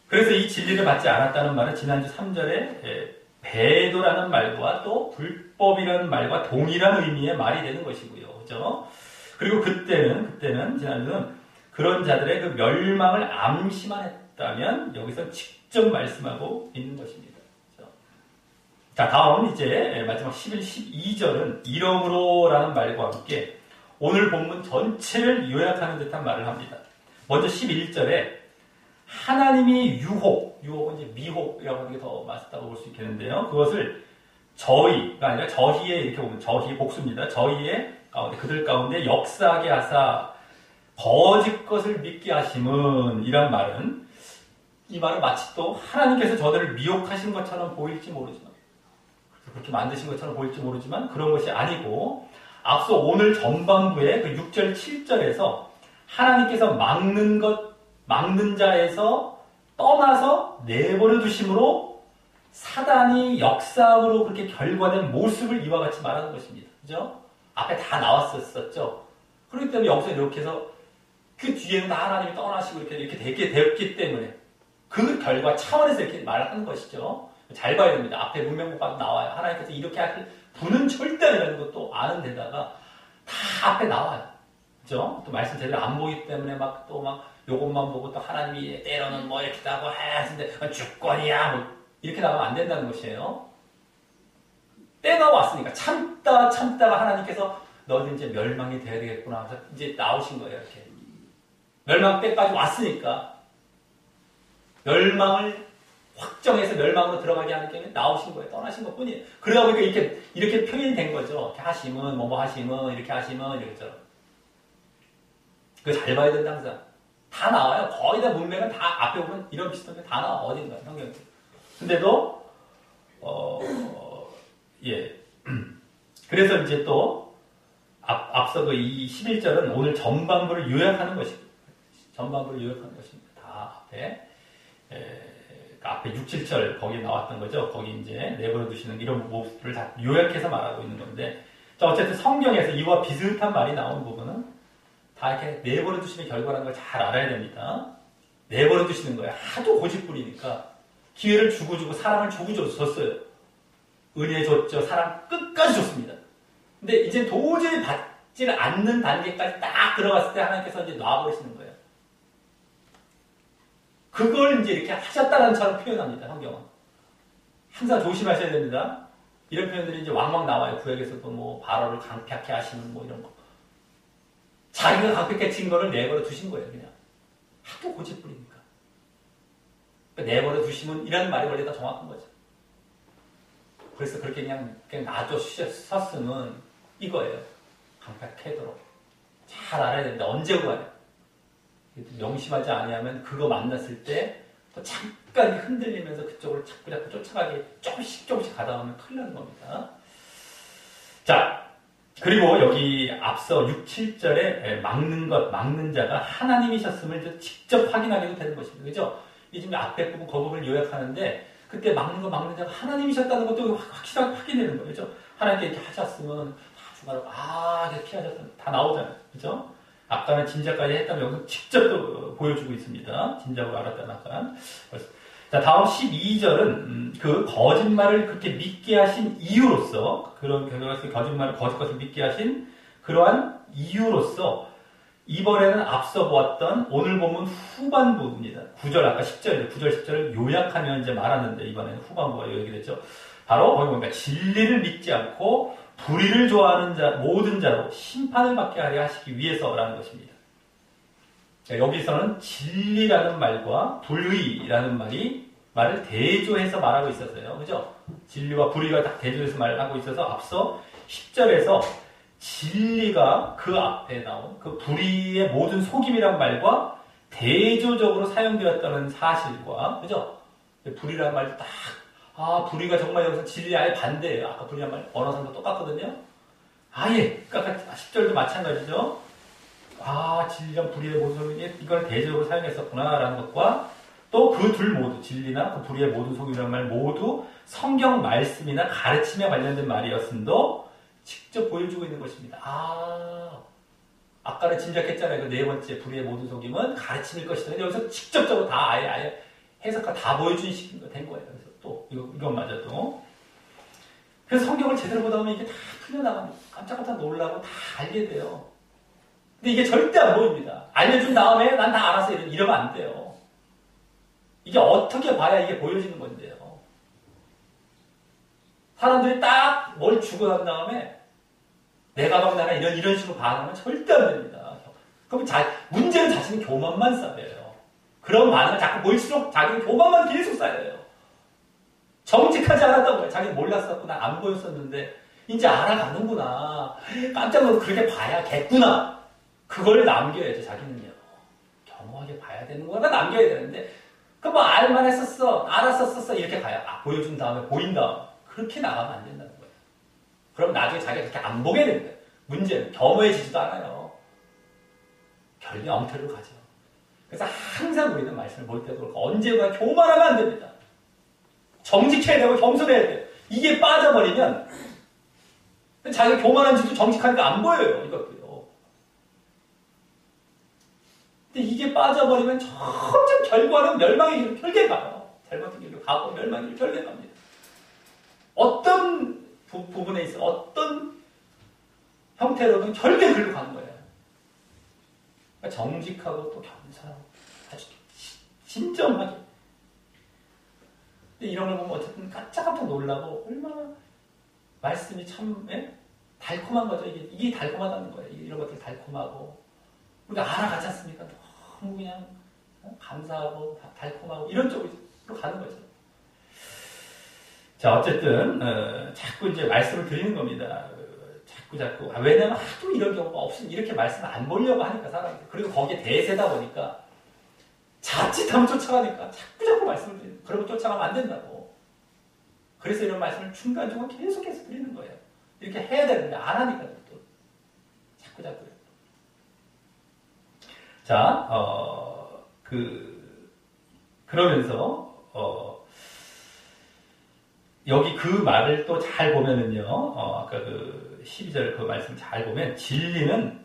S1: 그래서 이 진리를 받지 않았다는 말은 지난주 3절에 배도라는 말과 또 불법이라는 말과 동일한 의미의 말이 되는 것이고요. 그죠? 그리고 그때는 지난주는 그런 자들의 그 멸망을 암시만 했다면 여기서 직접 말씀하고 있는 것입니다. 그죠? 자, 다음 이제 마지막 11, 12절은 이러므로라는 말과 함께 오늘 본문 전체를 요약하는 듯한 말을 합니다. 먼저 11절에 하나님이 유혹은 이제 미혹이라고 하는 게 더 맞다고 볼 수 있겠는데요. 그것을 저희가 아니라 저희에 이렇게 보면 저희 복수입니다. 저희의 가운데 그들 가운데 역사하게 하사 거짓 것을 믿게 하심은 이란 말은 이 말은 마치 또 하나님께서 저들을 미혹하신 것처럼 보일지 모르지만 그렇게 만드신 것처럼 보일지 모르지만 그런 것이 아니고 앞서 오늘 전반부의 그 6절 7절에서 하나님께서 막는 자에서 떠나서 내버려 두심으로 사단이 역사함으로 그렇게 결과된 모습을 이와 같이 말하는 것입니다. 그죠? 앞에 다 나왔었죠. 그렇기 때문에 여기서 이렇게 해서 그 뒤에는 다 하나님이 떠나시고 이렇게 되었기 때문에 그 결과 차원에서 이렇게 말하는 것이죠. 잘 봐야 됩니다. 앞에 문명국가도 나와요. 하나님께서 이렇게 하실 분은 절대 아니라는 것도 아는 데다가 다 앞에 나와요. 그죠? 또 말씀 제대로 안 보기 때문에 막 요것만 보고 또 하나님이 때로는 뭐 이렇게 하고 하는데 주권이야 뭐 이렇게 나가면 안 된다는 것이에요. 때가 왔으니까 참다가 하나님께서 너는 이제 멸망이 돼야 되겠구나 하면서 이제 나오신 거예요. 이렇게 멸망 때까지 왔으니까 멸망을 확정해서 멸망으로 들어가게 하는 게 나오신 거예요. 떠나신 것 뿐이에요. 그러다 보니까 이렇게 표현이 된 거죠. 이렇게 하심은 뭐뭐 하심은 이렇게 하심은 이랬죠. 그거 잘 봐야 된다 항상. 다 나와요. 거의 다 문맥은 다 앞에 보면 이런 비슷한 게 다 나와. 어딘가 성경에. 근데도 예. 그래서 이제 또 앞서 그 이 11절은 오늘 전반부를 요약하는 것입니다. 전반부를 요약하는 것입니다. 다 앞에 6, 7절 거기에 나왔던 거죠. 거기 이제 내버려 두시는 이런 모습을 다 요약해서 말하고 있는 건데, 자, 어쨌든 성경에서 이와 비슷한 말이 나오는 부분은 다 이렇게 내버려 두시는 결과라는 걸 잘 알아야 됩니다. 내버려 두시는 거예요. 하도 고집부리니까 기회를 주고 사랑을 주고 줬어요. 은혜 줬죠. 사랑 끝까지 줬습니다. 근데 이제 도저히 받지를 않는 단계까지 딱 들어갔을 때 하나님께서 이제 놔버리시는 거예요. 그걸 이제 이렇게 하셨다는 처럼 표현합니다. 성경은. 항상 조심하셔야 됩니다. 이런 표현들이 이제 왕왕 나와요. 구약에서도 뭐 바로를 강팍해 하시는 뭐 이런 거. 자기가 강팍해진 거를 내버려 두신 거예요. 그냥. 하도 고집부리니까. 그러니까 내버려 두시면 이라는 말이 원래 더 정확한 거죠. 그래서 그렇게 그냥 놔뒀으면 이거예요. 강팍해도록. 잘 알아야 됩니다. 언제 구하냐. 명심하지 아니하면 그거 만났을 때 또 잠깐 흔들리면서 그쪽으로 자꾸 쫓아가게 조금씩 가다 보면 큰일 나는 겁니다. 자, 그리고 여기 앞서 6, 7절에 막는 자가 하나님이셨음을 직접 확인하게도 되는 것입니다. 그죠? 이 지금 앞에 부분 그 부분을 요약하는데 그때 막는 자가 하나님이셨다는 것도 확실하게 확인되는 거죠. 하나님께 이렇게 하셨으면 다 중간으로 이렇게 피하셨으면 다 나오잖아요. 그죠? 아까는 진작까지 했다면 여기서 직접 또 보여주고 있습니다. 진작으로 알았다는 아까. 자, 다음 12절은 그 거짓말을 그렇게 믿게 하신 이유로서, 그런 거짓말을 거짓것을 믿게 하신 그러한 이유로서 이번에는 앞서 보았던 오늘 본문 후반부입니다. 9절, 아까 10절, 9절, 10절을 요약하면 이제 말하는데 이번에는 후반부가 요약이 됐죠. 바로 거기 보니까 진리를 믿지 않고 불의를 좋아하는 자, 모든 자로 심판을 받게 하려 하시기 위해서라는 것입니다. 여기서는 진리라는 말과 불의라는 말을 대조해서 말하고 있었어요. 그죠? 진리와 불의가 딱 대조해서 말하고 있어서 앞서 10절에서 진리가 그 앞에 나온 그 불의의 모든 속임이란 말과 대조적으로 사용되었다는 사실과, 그죠? 불의라는 말도 딱, 불의가 정말 여기서 진리 아예 반대예요. 아까 불의란 말, 언어상도 똑같거든요? 아예, 그러니까 10절도 마찬가지죠? 진리랑 불의의 모든 속임이 이걸 대조적으로 사용했었구나라는 것과 또 그 둘 모두, 진리나 그 불의의 모든 속임이라는 말 모두 성경 말씀이나 가르침에 관련된 말이었음도 직접 보여주고 있는 것입니다. 아까는 짐작했잖아요. 그 네 번째 불의의 모든 속임은 가르침일 것이다. 근데 여기서 직접적으로 다 아예 해석과 다 보여주는 식인 된 거예요. 그래서 또 이것마저도. 그래서 성경을 제대로 보다 보면 이게 다 풀려나갑니다. 깜짝깜짝 놀라고 다 알게 돼요. 근데 이게 절대 안 보입니다. 알려준 다음에 난 다 알아서 이러면 안 돼요. 이게 어떻게 봐야 이게 보여지는 건데요. 사람들이 딱 뭘 주고 난 다음에 내가 막 나가 이런 식으로 반응하면 절대 안 됩니다. 그럼 문제는 자신의 교만만 쌓여요. 그런 반응을 자꾸 보일수록 자기는 교만만 계속 쌓여요. 정직하지 않았다고요. 자기는 몰랐었구나. 안 보였었는데 이제 알아가는구나. 깜짝 놀라서 그렇게 봐야겠구나. 그걸 남겨야죠. 자기는요. 겸허하게 봐야 되는 거나 남겨야 되는데 그럼 뭐 알만 했었어. 알았었어. 이렇게 가요. 보여준 다음에 보인 다음 그렇게 나가면 안 된다는 거예요. 그럼 나중에 자기가 그렇게 안 보게 됩니다. 문제는 겸허해지지도 않아요. 결국에 엉터리로 가죠. 그래서 항상 우리는 말씀을 볼 때도 그렇고 언제나 교만하면 안 됩니다. 정직해야 되고 겸손해야 돼요. 이게 빠져버리면 자기가 교만한지도 정직하니까 안 보여요. 이것도요. 근데 이게 빠져버리면 점점 결과는 멸망의 길로 결계 가요. 잘못된 길로 가고 멸망의 길로 결계 갑니다. 어떤 부분에 있어 어떤 형태로든 결계 글로 가는 거예요. 그러니까 정직하고 또 겸손하고 아주 진정하게. 근데 이런 걸 보면 어쨌든 깜짝깜짝 놀라고 얼마나 말씀이 참 달콤한 거죠. 이게 달콤하다는 거예요. 이런 것들 달콤하고 우리가 알아가지 않습니까? 너무 그냥 감사하고 달콤하고 이런 쪽으로 가는 거죠. 자, 어쨌든 자꾸 이제 말씀을 드리는 겁니다. 자꾸. 왜냐면 하도 이런 경우가 없으면 이렇게 말씀을 안 보려고 하니까 사람들이. 그리고 거기에 대세다 보니까 자칫하면 쫓아가니까 자꾸 말씀을 드리는 거예요. 그러면 쫓아가면 안 된다고. 그래서 이런 말씀을 중간중간 계속해서 드리는 거예요. 이렇게 해야 되는데 안 하니까 또 자꾸. 자, 그러면서 여기 그 말을 또 잘 보면은요, 아까 그 12절 그 말씀 잘 보면, 진리는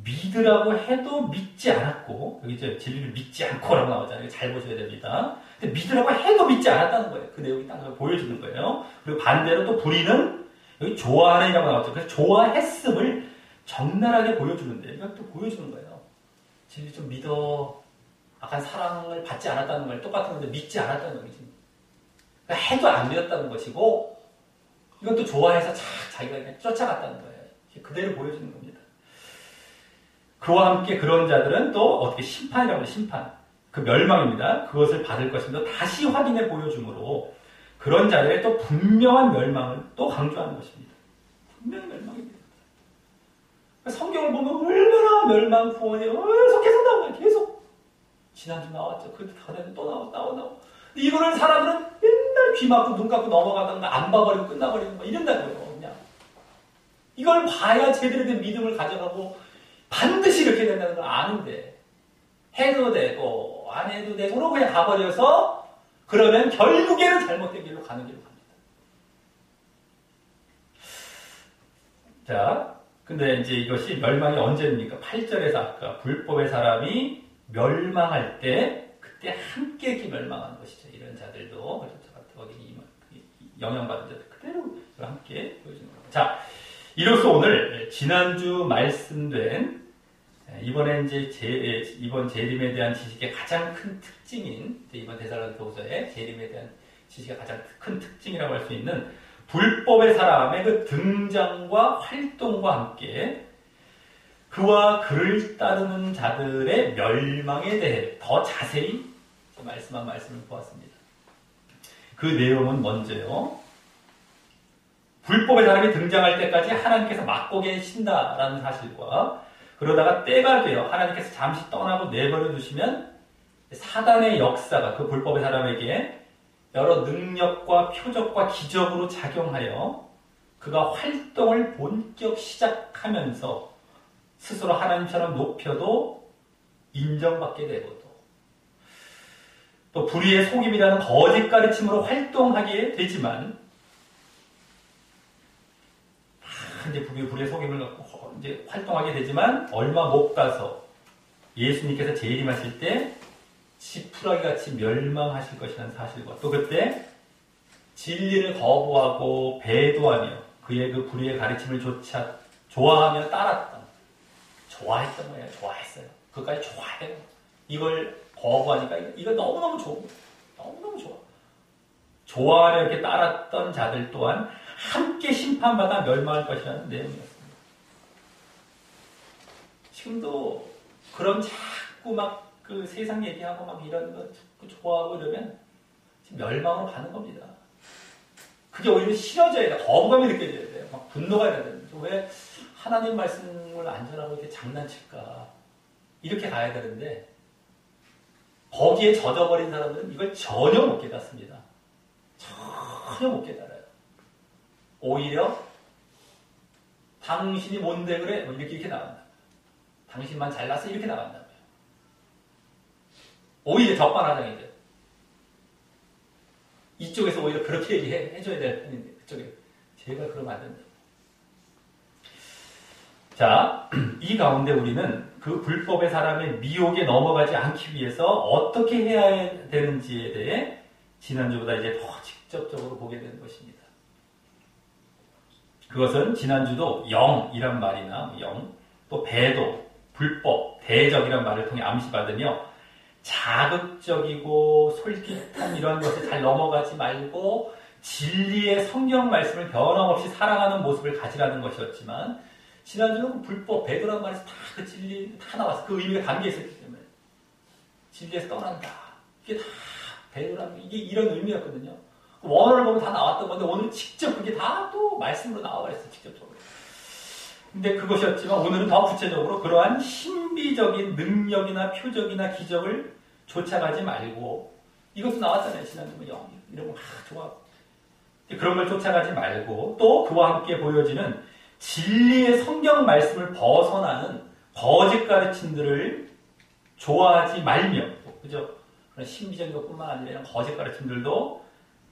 S1: 믿으라고 해도 믿지 않았고, 여기 이제 진리를 믿지 않고라고 나오잖아요. 잘 보셔야 됩니다. 근데 믿으라고 해도 믿지 않았다는 거예요. 그 내용이 딱 보여주는 거예요. 그리고 반대로 또 불의는 여기 좋아하는이라고 나왔죠. 그래서 좋아했음을 적나라하게 보여주는데, 이걸 또 보여주는 거예요. 진리 좀 믿어. 약간 사랑을 받지 않았다는 말 똑같은 건데 믿지 않았다는 거지. 해도 안 믿었다는 것이고 이것도 좋아해서 자기가 그냥 쫓아갔다는 거예요. 그대로 보여주는 겁니다. 그와 함께 그런 자들은 또 어떻게 심판이라고 해요. 심판. 그 멸망입니다. 그것을 받을 것입니다. 다시 확인해 보여주므로 그런 자들의 또 분명한 멸망을 또 강조하는 것입니다. 분명한 멸망입니다. 성경을 보면 얼마나 멸망 구원이 계속해서 나와요. 계속. 지난주 나왔죠. 그때 다음에 또 나오고. 이거를 사람들은 맨날 귀 막고 눈 감고 넘어가던가 안 봐버리고 끝나버리는 거 이런다고요. 그냥 이걸 봐야 제대로 된 믿음을 가져가고 반드시 이렇게 된다는 걸 아는데 해도 되고 안 해도 되고 그냥 가버려서 그러면 결국에는 잘못된 길로 가는 길로 갑니다. 자, 근데 이제 이것이 멸망이 언제입니까? 8절에서 아까 불법의 사람이 멸망할 때 그때 함께 이렇게 멸망하는 것이죠. 이런 자들도 거기 영향받은 자들 그대로 함께 보여주는 겁니다. 자, 이로써 오늘 지난주 말씀된 이번에 이제 이번 재림에 대한 지식의 가장 큰 특징인 이번 데살로니가후서의 재림에 대한 지식의 가장 큰 특징이라고 할 수 있는 불법의 사람의 그 등장과 활동과 함께 그와 그를 따르는 자들의 멸망에 대해 더 자세히 말씀한 말씀을 보았습니다. 그 내용은 먼저요. 불법의 사람이 등장할 때까지 하나님께서 막고 계신다라는 사실과 그러다가 때가 되어 하나님께서 잠시 떠나고 내버려 두시면 사단의 역사가 그 불법의 사람에게 여러 능력과 표적과 기적으로 작용하여 그가 활동을 본격 시작하면서 스스로 하나님처럼 높여도 인정받게 되고 또 불의의 속임이라는 거짓 가르침으로 활동하게 되지만 이제 불의의 속임을 갖고 이제 활동하게 되지만 얼마 못 가서 예수님께서 재림하실 때 지푸라기 같이 멸망하실 것이라는 사실과 또 그때 진리를 거부하고 배도하며 그의 그 불의의 가르침을 조차 좋아하며 따랐던 좋아했던 거예요. 좋아했어요. 그까지 좋아해요. 이걸 거부하니까 이거 너무너무 좋아. 너무너무 좋아. 좋아하며 이렇게 따랐던 자들 또한 함께 심판받아 멸망할 것이라는 내용이었습니다. 지금도 그런 자꾸 막 그 세상 얘기하고 막 이런 거 자꾸 좋아하고 이러면 지금 멸망으로 가는 겁니다. 그게 오히려 싫어져야 돼. 거부감이 느껴져야 돼요. 막 분노가 해야 되는데 왜 하나님 말씀을 안 전하고 이렇게 장난칠까? 이렇게 가야 되는데 거기에 젖어버린 사람들은 이걸 전혀 못 깨닫습니다. 전혀 못 깨달아요. 오히려 당신이 뭔데 그래? 뭐 이렇게 나간다. 당신만 잘났어? 이렇게 나간다고요. 오히려 적반하장이죠. 이쪽에서 오히려 그렇게 얘기해줘야 될 뿐인데 그쪽에 제가 그러면 안 된다. 자, 이 가운데 우리는 그 불법의 사람의 미혹에 넘어가지 않기 위해서 어떻게 해야 되는지에 대해 지난주보다 이제 더 직접적으로 보게 되는 것입니다. 그것은 지난주도 영이란 말이나 영, 또 배도, 불법, 대적이란 말을 통해 암시받으며 자극적이고 솔깃한 이런 것에 잘 넘어가지 말고 진리의 성경 말씀을 변함없이 사랑하는 모습을 가지라는 것이었지만 지난주는 불법, 배도란 말에서 다 그 진리 다 나왔어. 그 의미가 담겨 있었기 때문에 진리에서 떠난다. 이게 다 배도란 이게 이런 의미였거든요. 원어를 보면 다 나왔던 건데 오늘 직접 그게 다 또 말씀으로 나와버렸어요. 직접적으로. 근데 그것이었지만 오늘은 더 구체적으로 그러한 신비적인 능력이나 표적이나 기적을 쫓아가지 말고 이것도 나왔잖아요. 지난주 뭐 영 이런 거 좋아. 그런 걸 쫓아가지 말고 또 그와 함께 보여지는 진리의 성경 말씀을 벗어나는 거짓 가르침들을 좋아하지 말며 그죠? 그런 신비적인 것뿐만 아니라 이런 거짓 가르침들도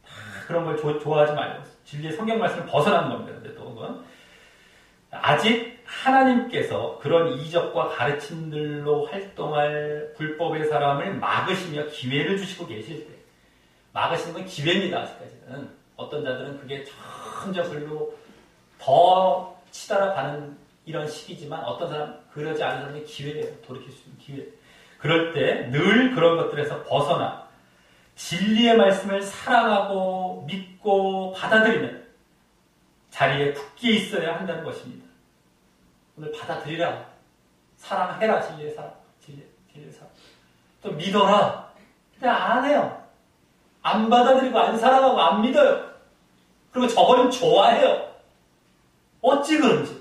S1: 다 그런 걸 좋아하지 말고 진리의 성경 말씀을 벗어나는 겁니다. 근데 또 그건 아직 하나님께서 그런 이적과 가르침들로 활동할 불법의 사람을 막으시며 기회를 주시고 계실 때 막으시는 건 기회입니다. 아직까지는 어떤 자들은 그게 점점 글로 더 치달아가는 이런 시기지만 어떤 사람 그러지 않은 사람이 기회예요. 돌이킬 수 있는 기회. 그럴 때 늘 그런 것들에서 벗어나 진리의 말씀을 사랑하고 믿고 받아들이는 자리에 굳게 있어야 한다는 것입니다. 오늘 받아들이라. 사랑해라. 진리의 사랑. 진리의 사랑. 또 믿어라. 근데 안 해요. 안 받아들이고 안 사랑하고 안 믿어요. 그리고 저거는 좋아해요. 어찌 그런지.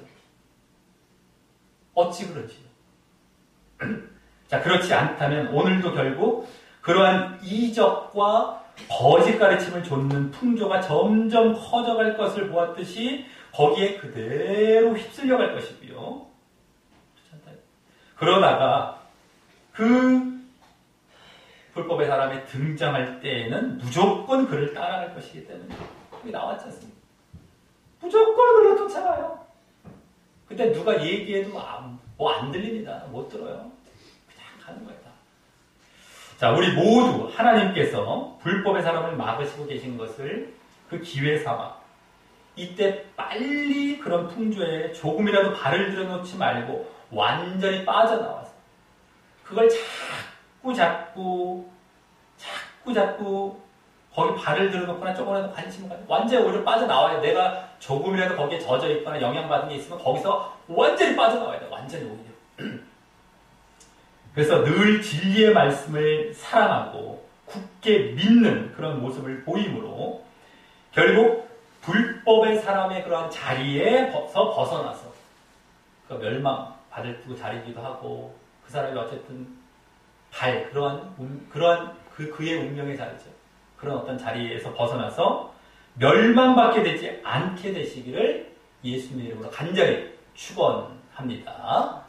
S1: 자, 그렇지 않다면 오늘도 결국 그러한 이적과 거짓 가르침을 좇는 풍조가 점점 커져갈 것을 보았듯이 거기에 그대로 휩쓸려갈 것이고요. 그러다가 그 불법의 사람이 등장할 때에는 무조건 그를 따라갈 것이기 때문에 그게 나왔지 않습니까? 무조건 그를 쫓아가요. 그 근데 누가 얘기해도 뭐 안 들립니다. 못 들어요. 그냥 가는 거예요. 자, 우리 모두 하나님께서 불법의 사람을 막으시고 계신 것을 그 기회 삼아 이때 빨리 그런 풍조에 조금이라도 발을 들여놓지 말고 완전히 빠져나와서 그걸 자꾸 거기 발을 들여놓거나 조금이라도 관심을 가지고 완전히 오히려 빠져나와야 돼. 내가 조금이라도 거기에 젖어 있거나 영향받은 게 있으면 거기서 완전히 빠져나와야 돼. 완전히 오히려. 그래서 늘 진리의 말씀을 사랑하고 굳게 믿는 그런 모습을 보이므로 결국 불법의 사람의 그러한 자리에서 벗어나서 그 멸망받을 그 자리이기도 하고 그 사람이 어쨌든 그의 운명의 자리죠. 그런 어떤 자리에서 벗어나서 멸망받게 되지 않게 되시기를 예수님의 이름으로 간절히 축원합니다.